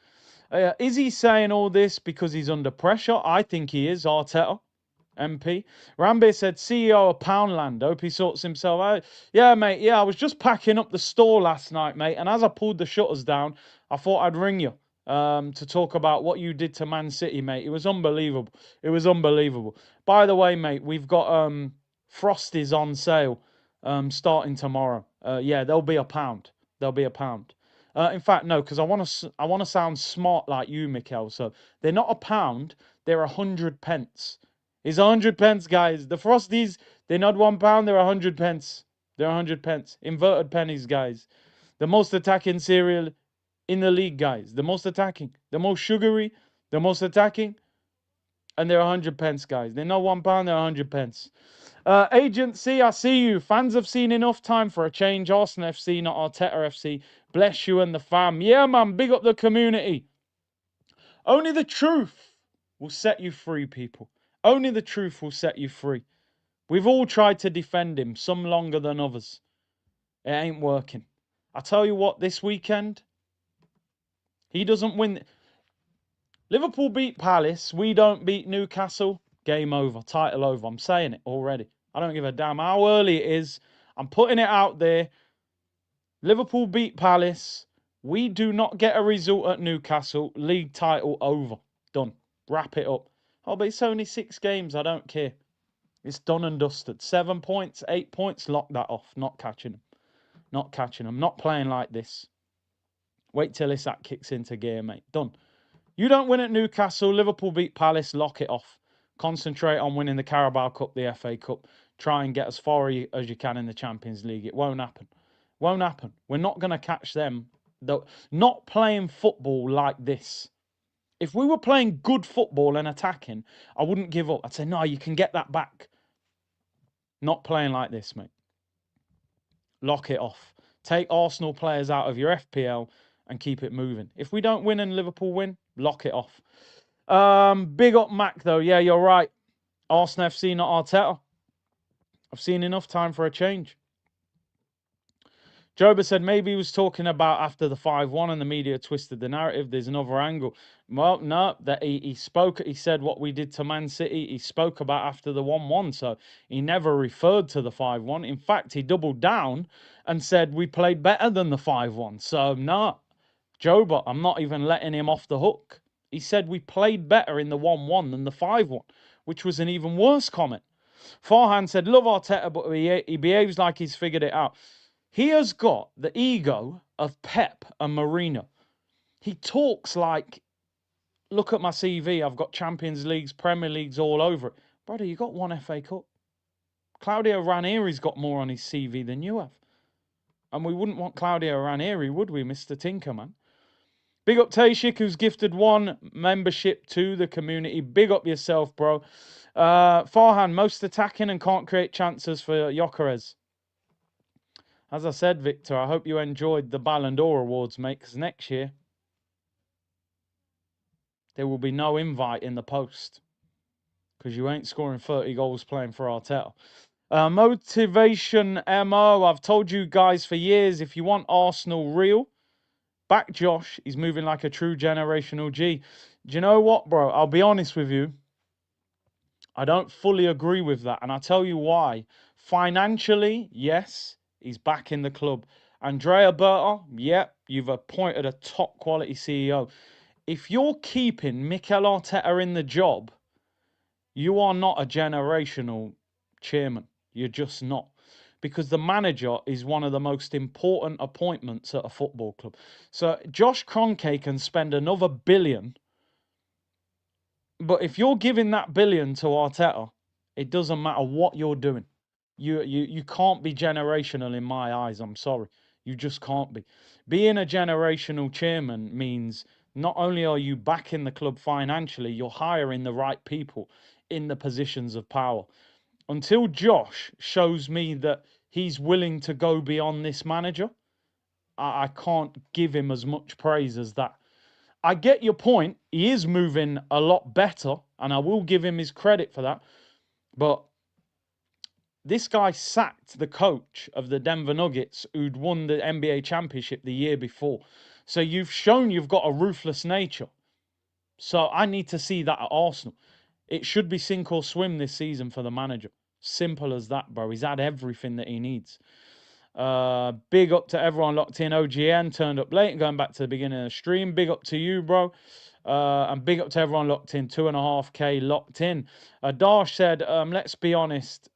Is he saying all this because he's under pressure? I think he is, Arteta, MP. Rambe said, CEO of Poundland. Hope he sorts himself out. Yeah, mate. Yeah, I was just packing up the store last night, mate. And as I pulled the shutters down, I thought I'd ring you to talk about what you did to Man City, mate. It was unbelievable. It was unbelievable. By the way, mate, we've got Frosties on sale starting tomorrow. Yeah, there'll be £1. There'll be £1. In fact, no, because I want to sound smart like you, Mikel. So they're not £1, they're 100 pence. It's 100 pence, guys. The Frosties, they're not £1, they're 100 pence. They're 100 pence. Inverted pennies, guys. The most attacking cereal in the league, guys. The most attacking. The most sugary. The most attacking. And they're 100 pence, guys. They're not £1, they're 100 pence. Agency, I see you. Fans have seen enough time for a change. Arsenal FC, not Arteta FC. Bless you and the fam. Yeah, man. Big up the community. Only the truth will set you free, people. Only the truth will set you free. We've all tried to defend him, some longer than others. It ain't working. I tell you what, this weekend, he doesn't win. Liverpool beat Palace. We don't beat Newcastle. Game over. Title over. I'm saying it already. I don't give a damn how early it is. I'm putting it out there. Liverpool beat Palace. We do not get a result at Newcastle. League title over. Done. Wrap it up. Oh, but it's only 6 games. I don't care. It's done and dusted. 7 points, 8 points. Lock that off. Not catching them. Not catching them. Not playing like this. Wait till Isak kicks into gear, mate. Done. You don't win at Newcastle. Liverpool beat Palace. Lock it off. Concentrate on winning the Carabao Cup, the FA Cup. Try and get as far as you can in the Champions League. It won't happen. Won't happen. We're not going to catch them. Not playing football like this. If we were playing good football and attacking, I wouldn't give up. I'd say, no, you can get that back. Not playing like this, mate. Lock it off. Take Arsenal players out of your FPL and keep it moving. If we don't win and Liverpool win, lock it off. Big up Mac, though. Yeah, you're right. Arsenal FC, not Arteta. I've seen enough time for a change. Joba said maybe he was talking about after the 5-1 and the media twisted the narrative. There's another angle. Well, no, that he spoke. He said what we did to Man City. He spoke about after the 1-1. So he never referred to the 5-1. In fact, he doubled down and said we played better than the 5-1. So no, Joba, I'm not even letting him off the hook. He said we played better in the 1-1 than the 5-1, which was an even worse comment. Farhan said, love Arteta, but he behaves like he's figured it out. He has got the ego of Pep and Mourinho. He talks like, look at my CV. I've got Champions Leagues, Premier Leagues all over it. Brother, you got 1 FA Cup. Claudio Ranieri's got more on his CV than you have. And we wouldn't want Claudio Ranieri, would we, Mr. Tinkerman? Big up Tashik, who's gifted 1 membership to the community. Big up yourself, bro. Farhan, most attacking and can't create chances for Gyökeres. As I said, Victor, I hope you enjoyed the Ballon d'Or awards, mate, because next year there will be no invite in the post because you ain't scoring 30 goals playing for Arteta. Motivation MO, I've told you guys for years, if you want Arsenal real, back Josh. He's moving like a true generational G. Do you know what, bro? I'll be honest with you. I don't fully agree with that. And I'll tell you why. Financially, yes, he's back in the club. Andrea Berta, yep, you've appointed a top quality CEO. If you're keeping Mikel Arteta in the job, you are not a generational chairman. You're just not. Because the manager is one of the most important appointments at a football club. So Josh Kroenke can spend another billion. But if you're giving that billion to Arteta, it doesn't matter what you're doing. You can't be generational in my eyes. I'm sorry. You just can't be. Being a generational chairman means not only are you backing the club financially, you're hiring the right people in the positions of power. Until Josh shows me that he's willing to go beyond this manager, I can't give him as much praise as that. I get your point. He is moving a lot better, and I will give him his credit for that. But this guy sacked the coach of the Denver Nuggets who'd won the NBA championship the year before. So you've shown you've got a ruthless nature. So I need to see that at Arsenal. It should be sink or swim this season for the manager. Simple as that, bro. He's had everything that he needs. Big up to everyone locked in. OGN turned up late and going back to the beginning of the stream. Big up to you, bro. And big up to everyone locked in. 2.5K locked in. Darsh said, let's be honest.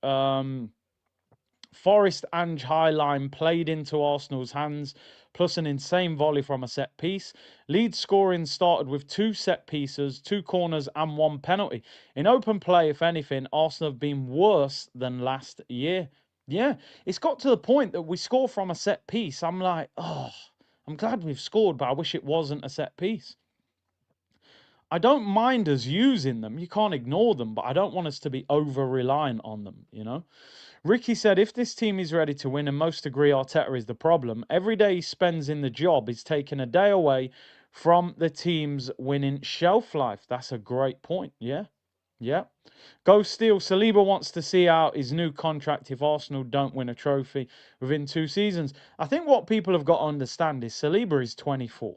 Forest and Highline played into Arsenal's hands, plus an insane volley from a set piece. Leeds scoring started with 2 set pieces, 2 corners and 1 penalty. In open play, if anything, Arsenal have been worse than last year. Yeah, it's got to the point that we score from a set piece. I'm like, oh, I'm glad we've scored, but I wish it wasn't a set piece. I don't mind us using them. You can't ignore them, but I don't want us to be over-reliant on them, you know? Ricky said, if this team is ready to win, and most agree Arteta is the problem, every day he spends in the job is taking a day away from the team's winning shelf life. That's a great point. Yeah. Yeah. Go Steel. Saliba wants to see out his new contract if Arsenal don't win a trophy within 2 seasons. I think what people have got to understand is Saliba is 24.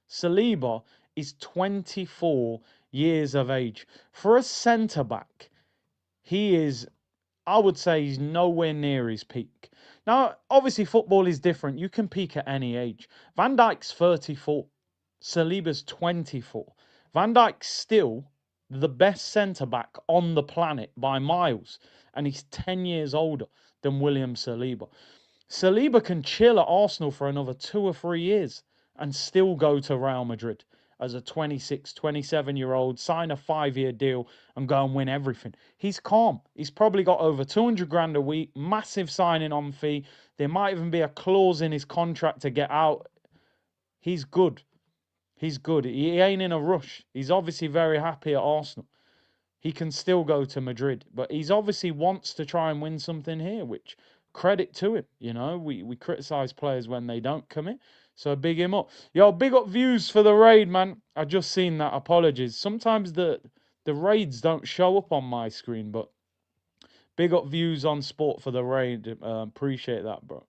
Saliba is 24 years of age. For a centre-back, he is, I would say, he's nowhere near his peak. Now, obviously, football is different. You can peak at any age. Van Dijk's 34. Saliba's 24. Van Dijk's still the best centre-back on the planet by miles. And he's 10 years older than William Saliba. Saliba can chill at Arsenal for another 2 or 3 years and still go to Real Madrid as a 26, 27-year-old, sign a 5-year deal and go and win everything. He's calm. He's probably got over 200 grand a week, massive signing on fee. There might even be a clause in his contract to get out. He's good. He's good. He ain't in a rush. He's obviously very happy at Arsenal. He can still go to Madrid, but he's obviously wants to try and win something here, which credit to him. You know, we criticize players when they don't commit. So big him up. Yo, big up views for the raid, man. I just seen that. Apologies. Sometimes the raids don't show up on my screen, but big up views on sport for the raid. Appreciate that, bro.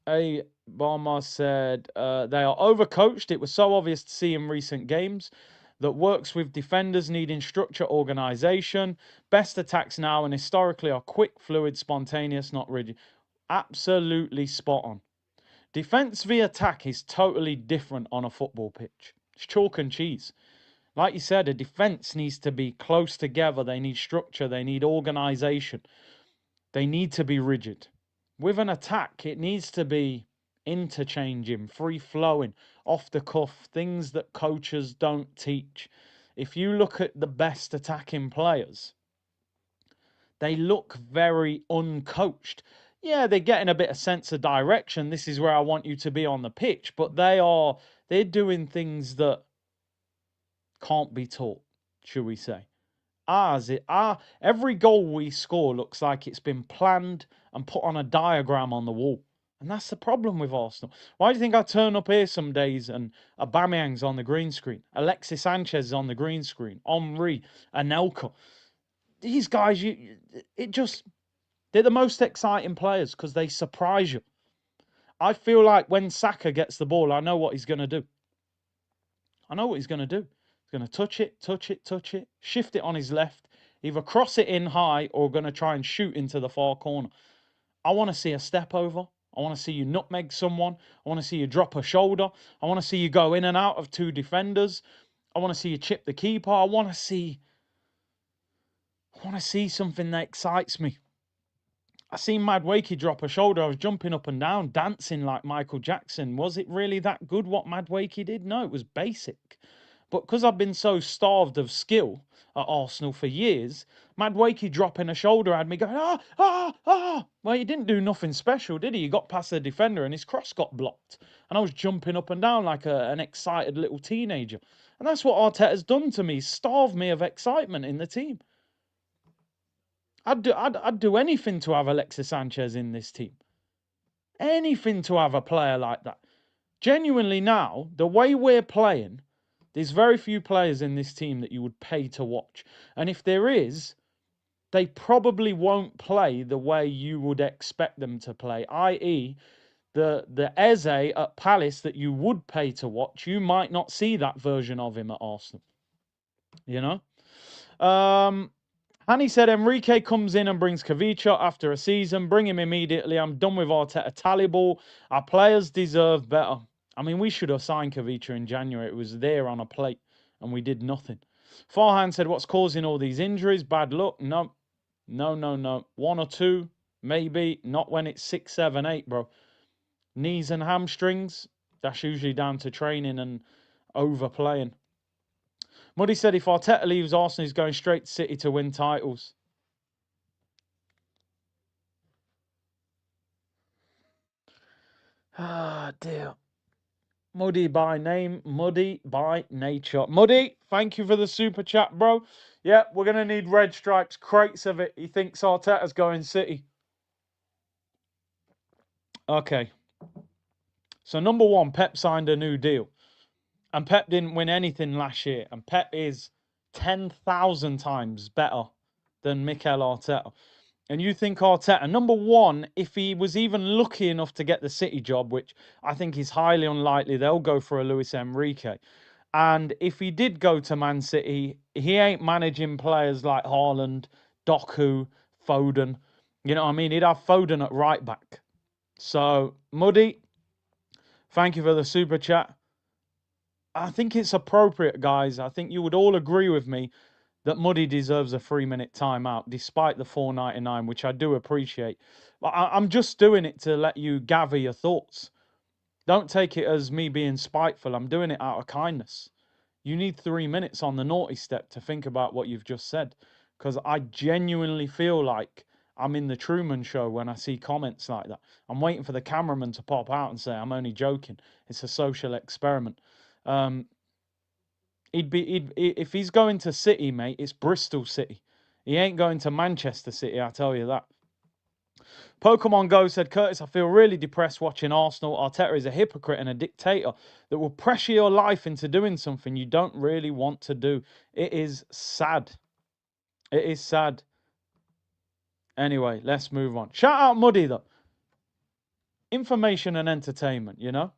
A Barma said they are overcoached. It was so obvious to see in recent games. That works with defenders needing structure, organisation. Best attacks now and historically are quick, fluid, spontaneous, not rigid. Absolutely spot on. Defence v attack is totally different on a football pitch. It's chalk and cheese. Like you said, a defence needs to be close together. They need structure. They need organisation. They need to be rigid. With an attack, it needs to be interchanging, free-flowing, off the cuff, things that coaches don't teach. If you look at the best attacking players, they look very uncoached. Yeah, they're getting a bit of sense of direction. This is where I want you to be on the pitch, but they're doing things that can't be taught, should we say. Every goal we score looks like it's been planned and put on a diagram on the wall. And that's the problem with Arsenal. Why do you think I turn up here some days and Aubameyang's on the green screen, Alexis Sanchez is on the green screen, Henry, Anelka? These guys, they're the most exciting players because they surprise you. I feel like when Saka gets the ball, I know what he's going to do. I know what he's going to do. He's going to touch it, shift it on his left, either cross it in high or going to try and shoot into the far corner. I want to see a step over. I want to see you nutmeg someone. I want to see you drop a shoulder. I want to see you go in and out of two defenders. I want to see you chip the keeper. I want to see something that excites me. I seen Madueke drop a shoulder. I was jumping up and down, dancing like Michael Jackson. Was it really that good what Madueke did? No, it was basic. But because I've been so starved of skill at Arsenal for years, Madueke dropping a shoulder had me going, Well, he didn't do nothing special, did he? He got past the defender and his cross got blocked. And I was jumping up and down like an excited little teenager. And that's what Arteta's done to me, starved me of excitement in the team. I'd do anything to have Alexis Sanchez in this team. Anything to have a player like that. Genuinely now, the way we're playing, there's very few players in this team that you would pay to watch. And if there is, they probably won't play the way you would expect them to play. I.e., the Eze at Palace that you would pay to watch, you might not see that version of him at Arsenal. You know? Hanny said, Enrique comes in and brings Kavicha after a season. Bring him immediately. I'm done with Arteta Taliball. Our players deserve better. I mean, we should have signed Kavicha in January. It was there on a plate, and we did nothing. Farhan said, what's causing all these injuries? Bad luck? No. One or two, maybe. Not when it's 6, 7, 8, bro. Knees and hamstrings, that's usually down to training and overplaying. Muddy said if Arteta leaves Arsenal, he's going straight to City to win titles. Ah, dear. Muddy by name, Muddy by nature. Muddy, thank you for the super chat, bro. Yeah, we're going to need red stripes, crates of it. He thinks Arteta's going City. Okay. So, number one, Pep signed a new deal. And Pep didn't win anything last year. And Pep is 10,000 times better than Mikel Arteta. And you think Arteta, number one, if he was even lucky enough to get the City job, which I think is highly unlikely, they'll go for a Luis Enrique. And if he did go to Man City, he ain't managing players like Haaland, Doku, Foden. You know what I mean? He'd have Foden at right back. So, Muddy, thank you for the super chat. I think it's appropriate, guys. I think you would all agree with me that Muddy deserves a 3-minute timeout, despite the $4.99, which I do appreciate. But I'm just doing it to let you gather your thoughts. Don't take it as me being spiteful. I'm doing it out of kindness. You need 3 minutes on the naughty step to think about what you've just said, because I genuinely feel like I'm in the Truman Show when I see comments like that. I'm waiting for the cameraman to pop out and say, I'm only joking. It's a social experiment. If he's going to City, mate, it's Bristol City. He ain't going to Manchester City, I tell you that. Pokemon Go said, Curtis, I feel really depressed watching Arsenal. Arteta is a hypocrite and a dictator that will pressure your life into doing something you don't really want to do. It is sad. It is sad. Anyway, let's move on. Shout out Muddy, though. Information and entertainment, you know?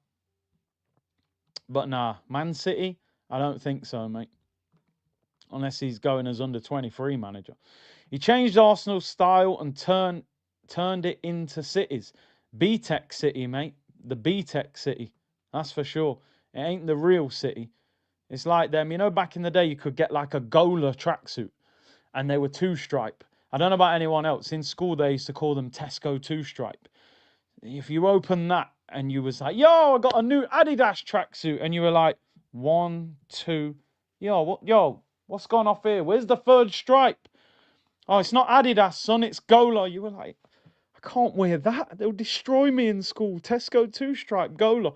But nah, Man City, I don't think so, mate. Unless he's going as under 23 manager. He changed Arsenal's style and turned it into City's. B-Tech City, mate. The B-Tech City. That's for sure. It ain't the real City. It's like them. You know, back in the day, you could get like a Gola tracksuit. And they were 2-stripe. I don't know about anyone else. In school, they used to call them Tesco 2-stripe. If you open that and you was like, yo, I got a new Adidas tracksuit. And you were like, 1, 2. Yo, what's gone off here? Where's the 3rd stripe? Oh, it's not Adidas, son. It's Gola. You were like, I can't wear that. They'll destroy me in school. Tesco 2-stripe Gola.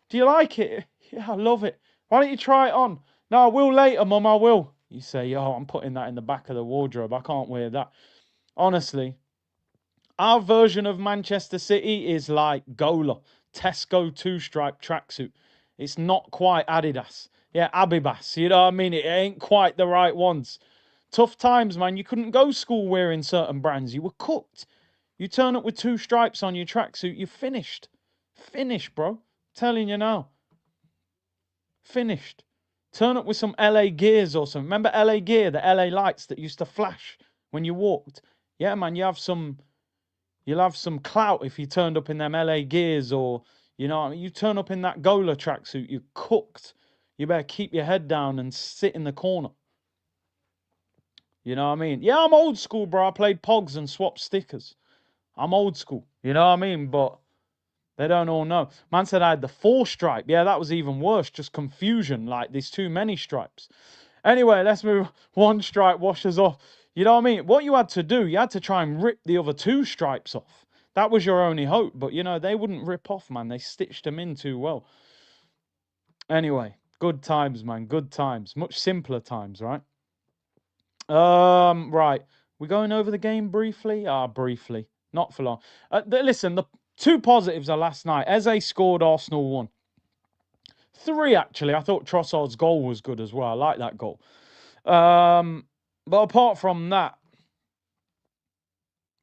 Do you like it? Yeah, I love it. Why don't you try it on? No, I will later, Mum. I will. You say, yo, I'm putting that in the back of the wardrobe. I can't wear that. Honestly, our version of Manchester City is like Gola, Tesco two-stripe tracksuit. It's not quite Adidas. Yeah, Abibas, you know what I mean? It ain't quite the right ones. Tough times, man. You couldn't go school wearing certain brands. You were cooked. You turn up with 2 stripes on your tracksuit, you're finished. Finished, bro. Telling you now. Finished. Turn up with some LA gears or something. Remember LA gear, the LA lights that used to flash when you walked? Yeah, man, you'll have some clout if you turned up in them LA gears, or, you know, you turn up in that Gola tracksuit, you're cooked. You better keep your head down and sit in the corner. You know what I mean? Yeah, I'm old school, bro. I played Pogs and swapped stickers. I'm old school. You know what I mean? But they don't all know. Man said I had the 4 stripe. Yeah, that was even worse. Just confusion. Like, there's too many stripes. Anyway, let's move. 1 stripe washes off. You know what I mean? What you had to do, you had to try and rip the other 2 stripes off. That was your only hope. But, you know, they wouldn't rip off, man. They stitched them in too well. Anyway, good times, man. Good times. Much simpler times, right? Right. We're going over the game briefly? Briefly. Not for long. Listen, the 2 positives are last night. Eze scored, Arsenal won. 3, actually. I thought Trossard's goal was good as well. I like that goal. But apart from that,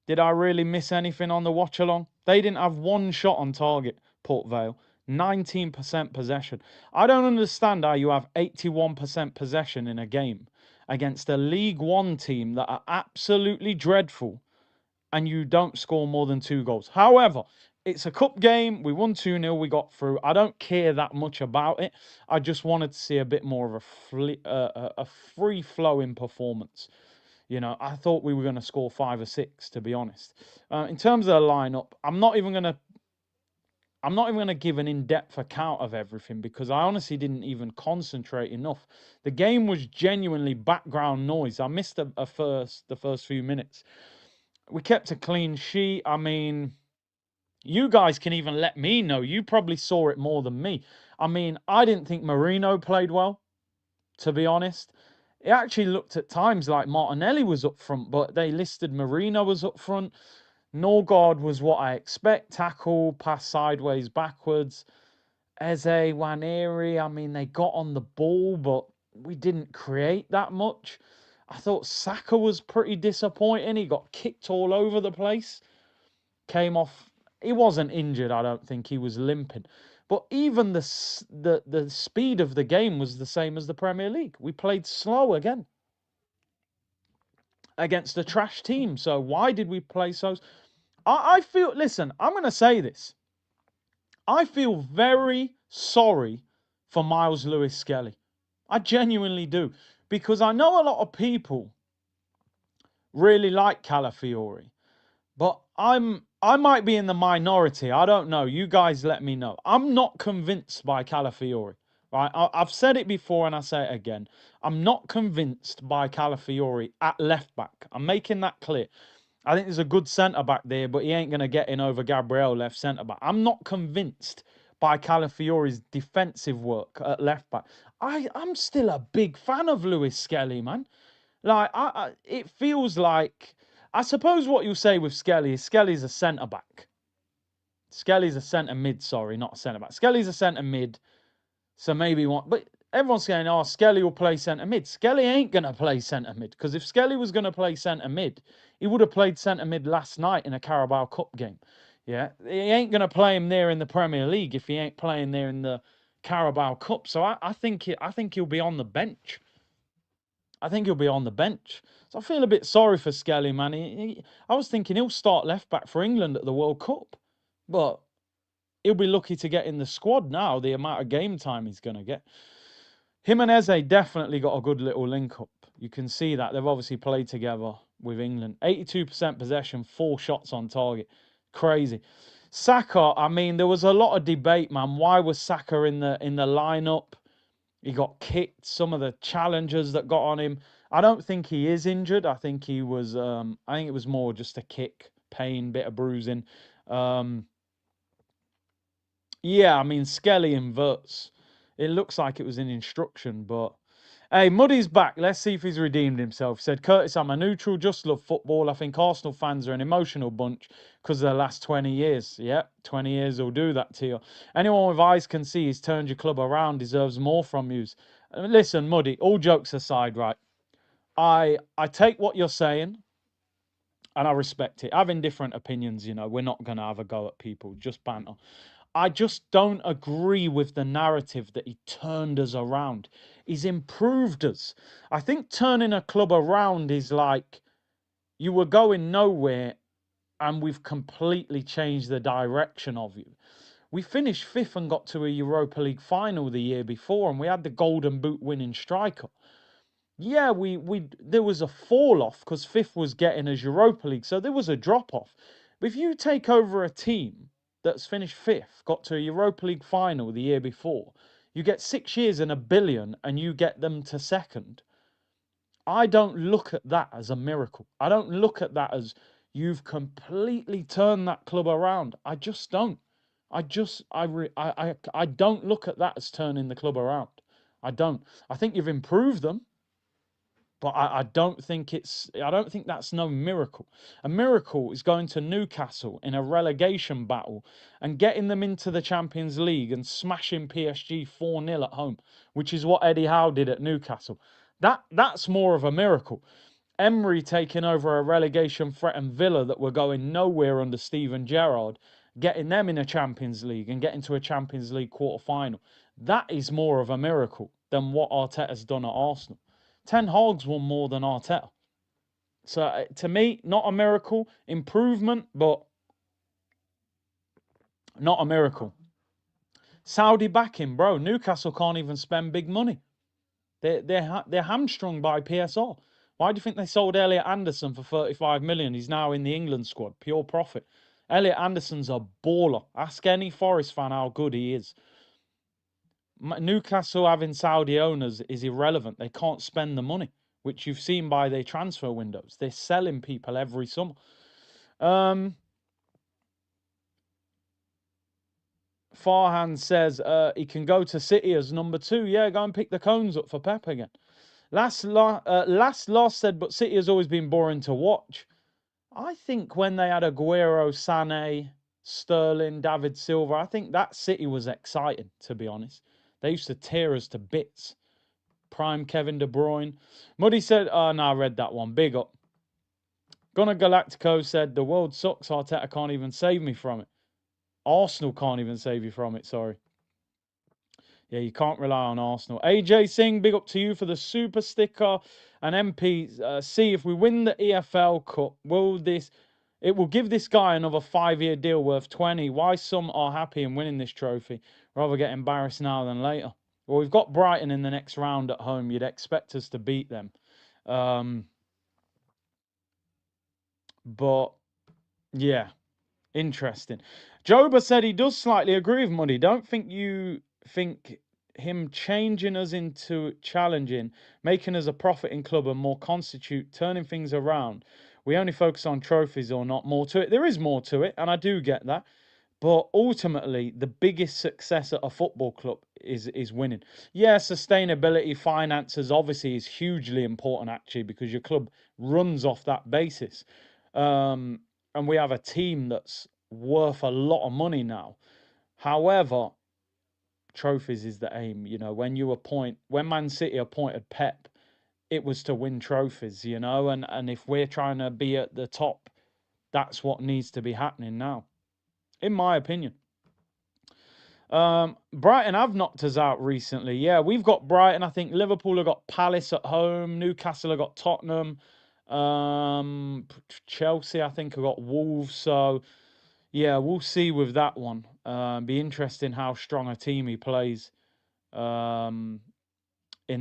did I really miss anything on the watch along? They didn't have 1 shot on target, Port Vale. 19% possession. I don't understand how you have 81% possession in a game against a League One team that are absolutely dreadful, and you don't score more than 2 goals. However, it's a cup game. We won 2-0. We got through. I don't care that much about it. I just wanted to see a bit more of a free-flowing performance. You know, I thought we were going to score 5 or 6, to be honest. In terms of the lineup, I'm not even going to give an in-depth account of everything, because I honestly didn't even concentrate enough. The game was genuinely background noise. I missed the first few minutes. We kept a clean sheet. I mean, you guys can even let me know. You probably saw it more than me. I mean, I didn't think Marino played well, to be honest. It actually looked at times like Martinelli was up front, but they listed Marino was up front. Norgard was what I expect. Tackle, pass sideways, backwards. Eze, Waneri, I mean, they got on the ball, but we didn't create that much. I thought Saka was pretty disappointing. He got kicked all over the place. Came off. He wasn't injured, I don't think. He was limping. But even the speed of the game was the same as the Premier League. We played slow again against a trash team. So why did we play so? I feel, listen, I'm going to say this. I feel very sorry for Miles Lewis-Skelly. I genuinely do. Because I know a lot of people really like Calafiori. But I might be in the minority. I don't know. You guys let me know. I'm not convinced by Calafiori. Right? I've said it before and I say it again. I'm not convinced by Calafiori at left back. I'm making that clear. I think there's a good centre-back there, but he ain't going to get in over Gabriel left centre-back. I'm not convinced by Calafiori's defensive work at left-back. I'm still a big fan of Lewis-Skelly, man. Like, it feels like... I suppose what you'll say with Skelly is Skelly's a centre-back. Skelly's a centre-mid, sorry, not a centre-back. Skelly's a centre-mid, so maybe one... But everyone's saying, oh, Skelly will play centre-mid. Skelly ain't going to play centre-mid, because if Skelly was going to play centre-mid, he would have played centre-mid last night in a Carabao Cup game. Yeah, he ain't going to play him there in the Premier League if he ain't playing there in the Carabao Cup. So I think he'll be on the bench. I think he'll be on the bench. So I feel a bit sorry for Skelly, man. I was thinking he'll start left back for England at the World Cup. But he'll be lucky to get in the squad now, the amount of game time he's going to get. Him and Eze definitely got a good little link-up. You can see that. They've obviously played together with England. 82% possession, 4 shots on target. Crazy. Saka, I mean, there was a lot of debate, man. Why was Saka in the lineup? He got kicked. Some of the challenges that got on him. I don't think he is injured. I think he was. I think it was more just a kick, pain, bit of bruising. Yeah, I mean, Skelly inverts. It looks like it was an instruction, but Hey, Muddy's back. Let's see if he's redeemed himself. Said, Curtis, I'm a neutral, just love football. I think Arsenal fans are an emotional bunch because of the last 20 years. Yeah, 20 years will do that to you. Anyone with eyes can see he's turned your club around, deserves more from you. Listen, Muddy, all jokes aside, right? I take what you're saying and I respect it. Having different opinions, you know, we're not going to have a go at people, just banter. I just don't agree with the narrative that he turned us around. He's improved us. I think turning a club around is like you were going nowhere and we've completely changed the direction of you. We finished fifth and got to a Europa League final the year before, and we had the Golden Boot winning striker. Yeah, there was a fall off because fifth was getting us Europa League, so there was a drop off. But if you take over a team that's finished fifth, got to a Europa League final the year before, you get 6 years and $1 billion, and you get them to second. I don't look at that as a miracle. I don't look at that as you've completely turned that club around. I just don't. I don't look at that as turning the club around. I don't. I think you've improved them. But I don't think that's no miracle. A miracle is going to Newcastle in a relegation battle and getting them into the Champions League and smashing PSG 4-0 at home, which is what Eddie Howe did at Newcastle. That's more of a miracle. Emery taking over a relegation threatened Villa that were going nowhere under Steven Gerrard, getting them in a Champions League and getting to a Champions League quarter-final. That is more of a miracle than what Arteta's done at Arsenal. Ten Hag's won more than Arteta. So to me, not a miracle. Improvement, but not a miracle. Saudi backing, bro. Newcastle can't even spend big money. They're hamstrung by PSR. Why do you think they sold Elliot Anderson for 35 million? He's now in the England squad. Pure profit. Elliot Anderson's a baller. Ask any Forest fan how good he is. Newcastle having Saudi owners is irrelevant. They can't spend the money, which you've seen by their transfer windows. They're selling people every summer. Farhan says he can go to City as number 2. Yeah, go and pick the cones up for Pep again. Last said, but City has always been boring to watch. I think when they had Aguero, Sané, Sterling, David Silva, I think that City was exciting, to be honest. They used to tear us to bits. Prime Kevin De Bruyne. Muddy said, oh, no, I read that one. Big up. Gunnar Galactico said, the world sucks. Arteta can't even save me from it. Arsenal can't even save you from it, sorry. Yeah, you can't rely on Arsenal. AJ Singh, big up to you for the super sticker. And MPC, if we win the EFL Cup, it will give this guy another 5-year deal worth 20. Why some are happy in winning this trophy? Rather get embarrassed now than later. Well, we've got Brighton in the next round at home. You'd expect us to beat them. But, yeah, interesting. Joba said he does slightly agree with Muddy. Don't think you think him changing us into challenging, making us a profiting club and more constitute, turning things around. We only focus on trophies or not more to it. There is more to it, and I do get that. But ultimately, the biggest success at a football club is winning. Yeah, sustainability, finances, obviously, is hugely important, actually, because your club runs off that basis. And we have a team that's worth a lot of money now. However, trophies is the aim. You know, when Man City appointed Pep, it was to win trophies, you know, and if we're trying to be at the top, that's what needs to be happening now, in my opinion. Brighton have knocked us out recently. Yeah, we've got Brighton. I think Liverpool have got Palace at home. Newcastle have got Tottenham. Chelsea, I think, have got Wolves. So, yeah, we'll see with that one. Be interesting how strong a team he plays in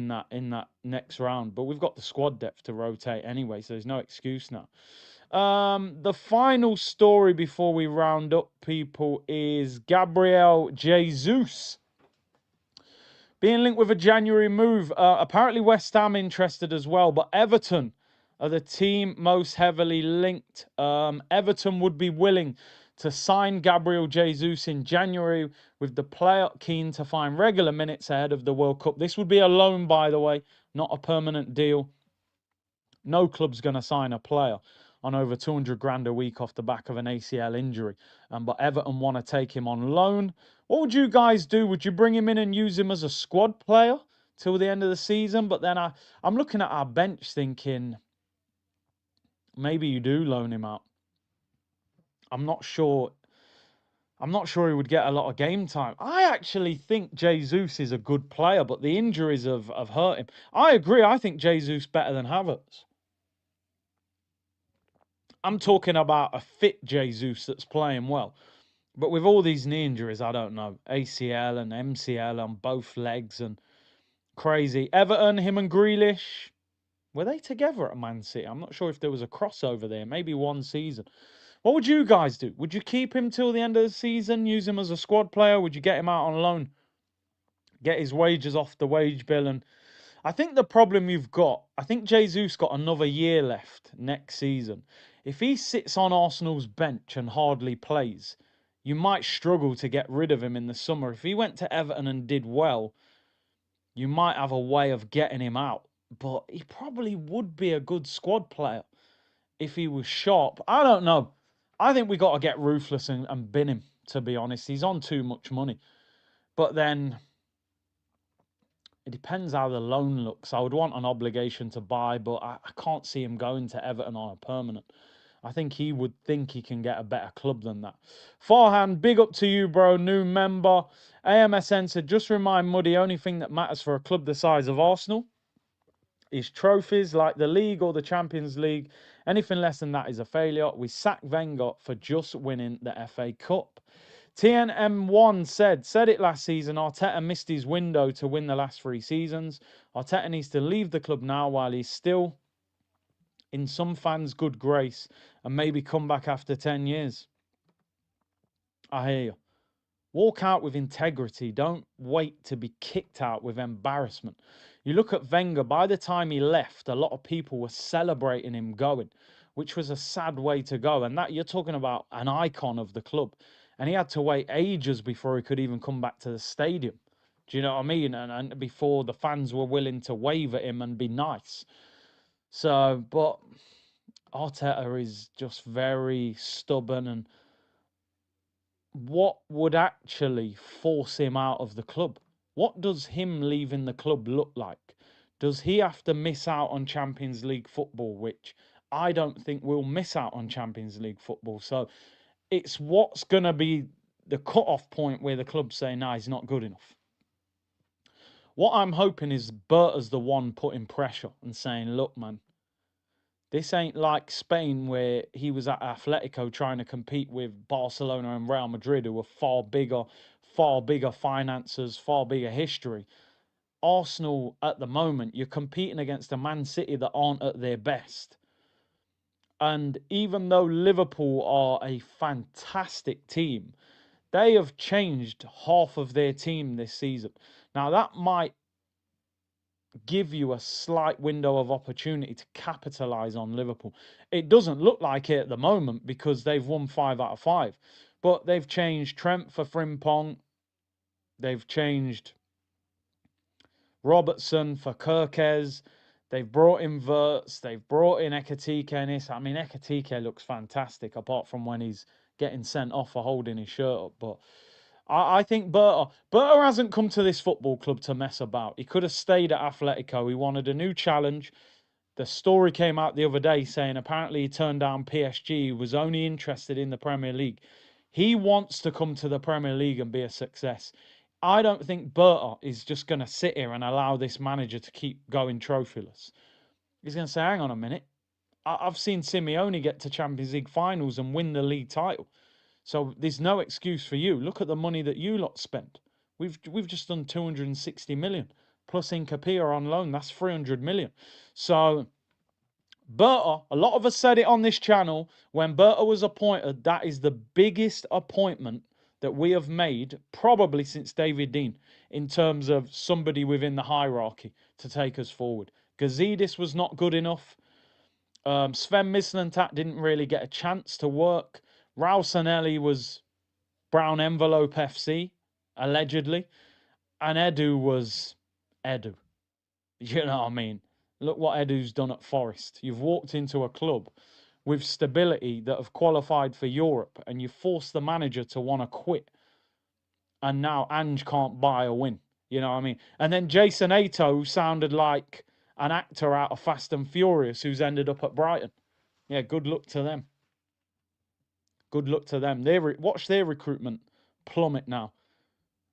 that next round. But we've got the squad depth to rotate anyway, so there's no excuse now. The final story before we round up, people, is Gabriel Jesus being linked with a January move. Apparently West Ham interested as well, but Everton are the team most heavily linked. Everton would be willing to sign Gabriel Jesus in January, with the player keen to find regular minutes ahead of the World Cup. This would be a loan, by the way, not a permanent deal. No club's going to sign a player on over 200 grand a week off the back of an ACL injury. But Everton want to take him on loan. What would you guys do? Would you bring him in and use him as a squad player till the end of the season? But then I'm looking at our bench thinking, maybe you do loan him out. I'm not sure he would get a lot of game time. I actually think Jesus is a good player, but the injuries have hurt him. I agree. I think Jesus better than Havertz. I'm talking about a fit Jesus that's playing well. But with all these knee injuries, I don't know. ACL and MCL on both legs and crazy. Everton, him and Grealish, were they together at Man City? I'm not sure if there was a crossover there. Maybe one season. What would you guys do? Would you keep him till the end of the season? Use him as a squad player? Would you get him out on loan? Get his wages off the wage bill? And I think the problem you've got, I think Jesus got another year left next season. If he sits on Arsenal's bench and hardly plays, you might struggle to get rid of him in the summer. If he went to Everton and did well, you might have a way of getting him out. But he probably would be a good squad player if he was sharp. I don't know. I think we got to get ruthless and bin him, to be honest. He's on too much money. But then it depends how the loan looks. I would want an obligation to buy, but I can't see him going to Everton on a permanent. I think he would think he can get a better club than that. Farhan, big up to you, bro. New member. AMSN said, just remind Muddy, only thing that matters for a club the size of Arsenal is trophies like the league or the Champions League. Anything less than that is a failure. We sacked Wenger for just winning the FA Cup. TNM1 said it last season, Arteta missed his window to win the last 3 seasons. Arteta needs to leave the club now while he's still in some fans' good grace and maybe come back after 10 years. I hear you. Walk out with integrity. Don't wait to be kicked out with embarrassment. You look at Wenger, by the time he left, a lot of people were celebrating him going, which was a sad way to go. And that you're talking about an icon of the club. And he had to wait ages before he could even come back to the stadium. Do you know what I mean? And before the fans were willing to wave at him and be nice. So, but Arteta is just very stubborn. And what would actually force him out of the club? What does him leaving the club look like? Does he have to miss out on Champions League football, which I don't think we'll miss out on Champions League football. So it's what's going to be the cut-off point where the club say, nah, he's not good enough. What I'm hoping is Berta's the one putting pressure and saying, look, man, this ain't like Spain where he was at Atletico trying to compete with Barcelona and Real Madrid, who were far bigger finances, far bigger history. Arsenal, at the moment, you're competing against a Man City that aren't at their best. And even though Liverpool are a fantastic team, they have changed half of their team this season. Now, that might give you a slight window of opportunity to capitalise on Liverpool. It doesn't look like it at the moment because they've won 5 out of 5. But they've changed Trent for Frimpong. They've changed Robertson for Kirkes. They've brought in Verts. They've brought in Ekitike. I mean, Ekitike looks fantastic, apart from when he's getting sent off for holding his shirt up. But I think Berta hasn't come to this football club to mess about. He could have stayed at Atletico. He wanted a new challenge. The story came out the other day saying apparently he turned down PSG. He was only interested in the Premier League. He wants to come to the Premier League and be a success. I don't think Berta is just going to sit here and allow this manager to keep going trophyless. He's going to say, hang on a minute. I've seen Simeone get to Champions League finals and win the league title. So there's no excuse for you. Look at the money that you lot spent. We've just done 260 million. Plus Nkapia on loan, that's 300 million. So Berta, a lot of us said it on this channel, when Berta was appointed, that is the biggest appointment that we have made probably since David Dean in terms of somebody within the hierarchy to take us forward. Gazidis was not good enough. Sven Mislintat didn't really get a chance to work. Raul Sanelli was Brown Envelope FC, allegedly. And Edu was Edu. You know what I mean? Look what Edu's done at Forest. You've walked into a club with stability that have qualified for Europe, and you force the manager to want to quit. And now Ange can't buy a win. You know what I mean? And then Jason Ato sounded like an actor out of Fast and Furious who's ended up at Brighton. Yeah, good luck to them. Good luck to them. Watch their recruitment plummet now.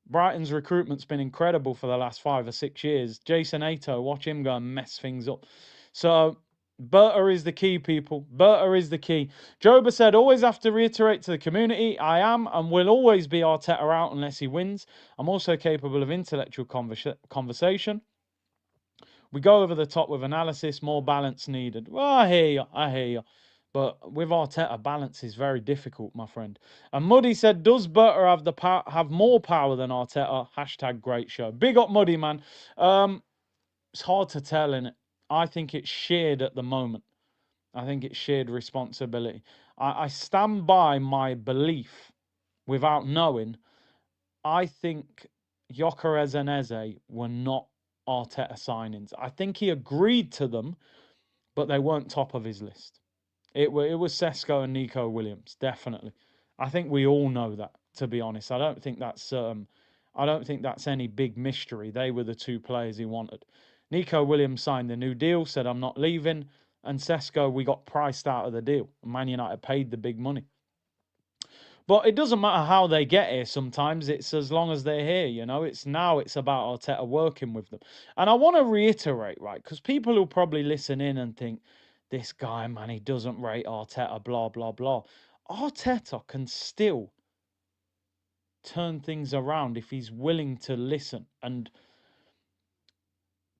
Brighton's recruitment's been incredible for the last 5 or 6 years. Jason Ato, watch him go and mess things up. So, Berta is the key, people. Berta is the key. Joba said, always have to reiterate to the community, I am and will always be Arteta out unless he wins. I'm also capable of intellectual conversation. We go over the top with analysis, more balance needed. Well, I hear you. But with Arteta, balance is very difficult, my friend. And Muddy said, does Berta have more power than Arteta? Hashtag great show. Big up Muddy, man. It's hard to tell, innit? I think it's shared at the moment. I think it's shared responsibility. I stand by my belief without knowing. I think Gyökeres and Eze were not Arteta signings. I think he agreed to them, but they weren't top of his list. It was Sesko and Nico Williams, definitely. I think we all know that, to be honest. I don't think that's any big mystery. They were the two players he wanted. Nico Williams signed the new deal, said I'm not leaving, and Sesko, we got priced out of the deal. Man United paid the big money. But it doesn't matter how they get here sometimes. It's as long as they're here, you know. It's about Arteta working with them. And I want to reiterate, right, because people will probably listen in and think, this guy, man, he doesn't rate Arteta, blah, blah, blah. Arteta can still turn things around if he's willing to listen and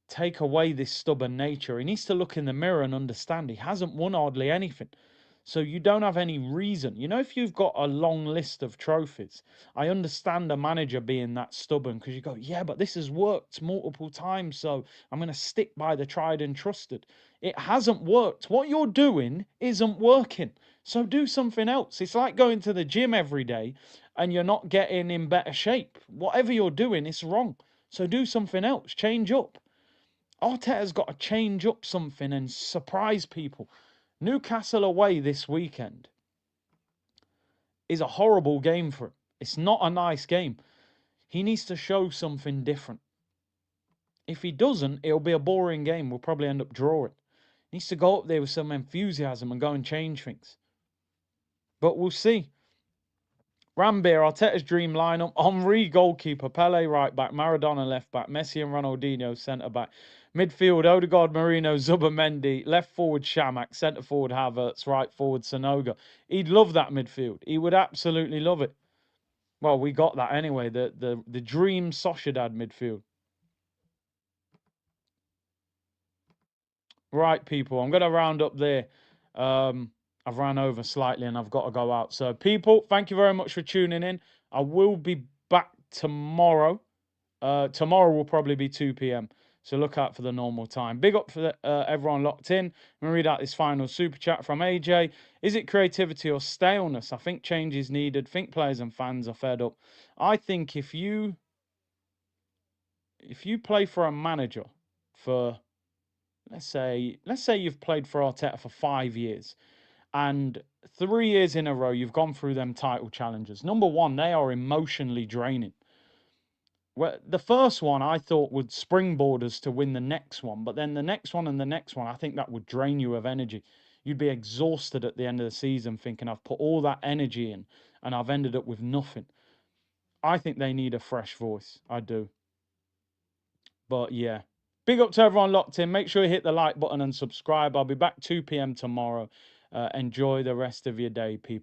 take away this stubborn nature. He needs to look in the mirror and understand he hasn't won hardly anything. So you don't have any reason. You know, if you've got a long list of trophies, I understand a manager being that stubborn because you go, yeah, but this has worked multiple times, so I'm going to stick by the tried and trusted. It hasn't worked. What you're doing isn't working. So do something else. It's like going to the gym every day and you're not getting in better shape. Whatever you're doing, it's wrong. So do something else. Change up. Arteta's got to change up something and surprise people. Newcastle away this weekend is a horrible game for him. It's not a nice game. He needs to show something different. If he doesn't, it'll be a boring game. We'll probably end up drawing. He needs to go up there with some enthusiasm and go and change things. But we'll see. Rambeer, Arteta's dream lineup. Henry, goalkeeper. Pele, right back. Maradona, left back. Messi and Ronaldinho, centre back. Midfield, Odegaard, Marino, Zubimendi. Left forward, Shamak. Centre forward, Havertz. Right forward, Sonoga. He'd love that midfield. He would absolutely love it. Well, we got that anyway. The dream Sociedad midfield. Right, people. I'm going to round up there. I've ran over slightly and I've got to go out. So, people, thank you very much for tuning in. I will be back tomorrow. Tomorrow will probably be 2 p.m. So look out for the normal time. Big up for everyone locked in. I'm going to read out this final super chat from AJ. Is it creativity or staleness? I think change is needed. Think players and fans are fed up. I think if you play for a manager for, let's say you've played for Arteta for 5 years, and 3 years in a row you've gone through them title challenges. Number one, they are emotionally draining. Well, the first one I thought would springboard us to win the next one, but then the next one and the next one, I think that would drain you of energy. You'd be exhausted at the end of the season thinking, I've put all that energy in and I've ended up with nothing. I think they need a fresh voice. I do. But yeah, big up to everyone locked in. Make sure you hit the like button and subscribe. I'll be back 2 p.m. tomorrow. Enjoy the rest of your day, people.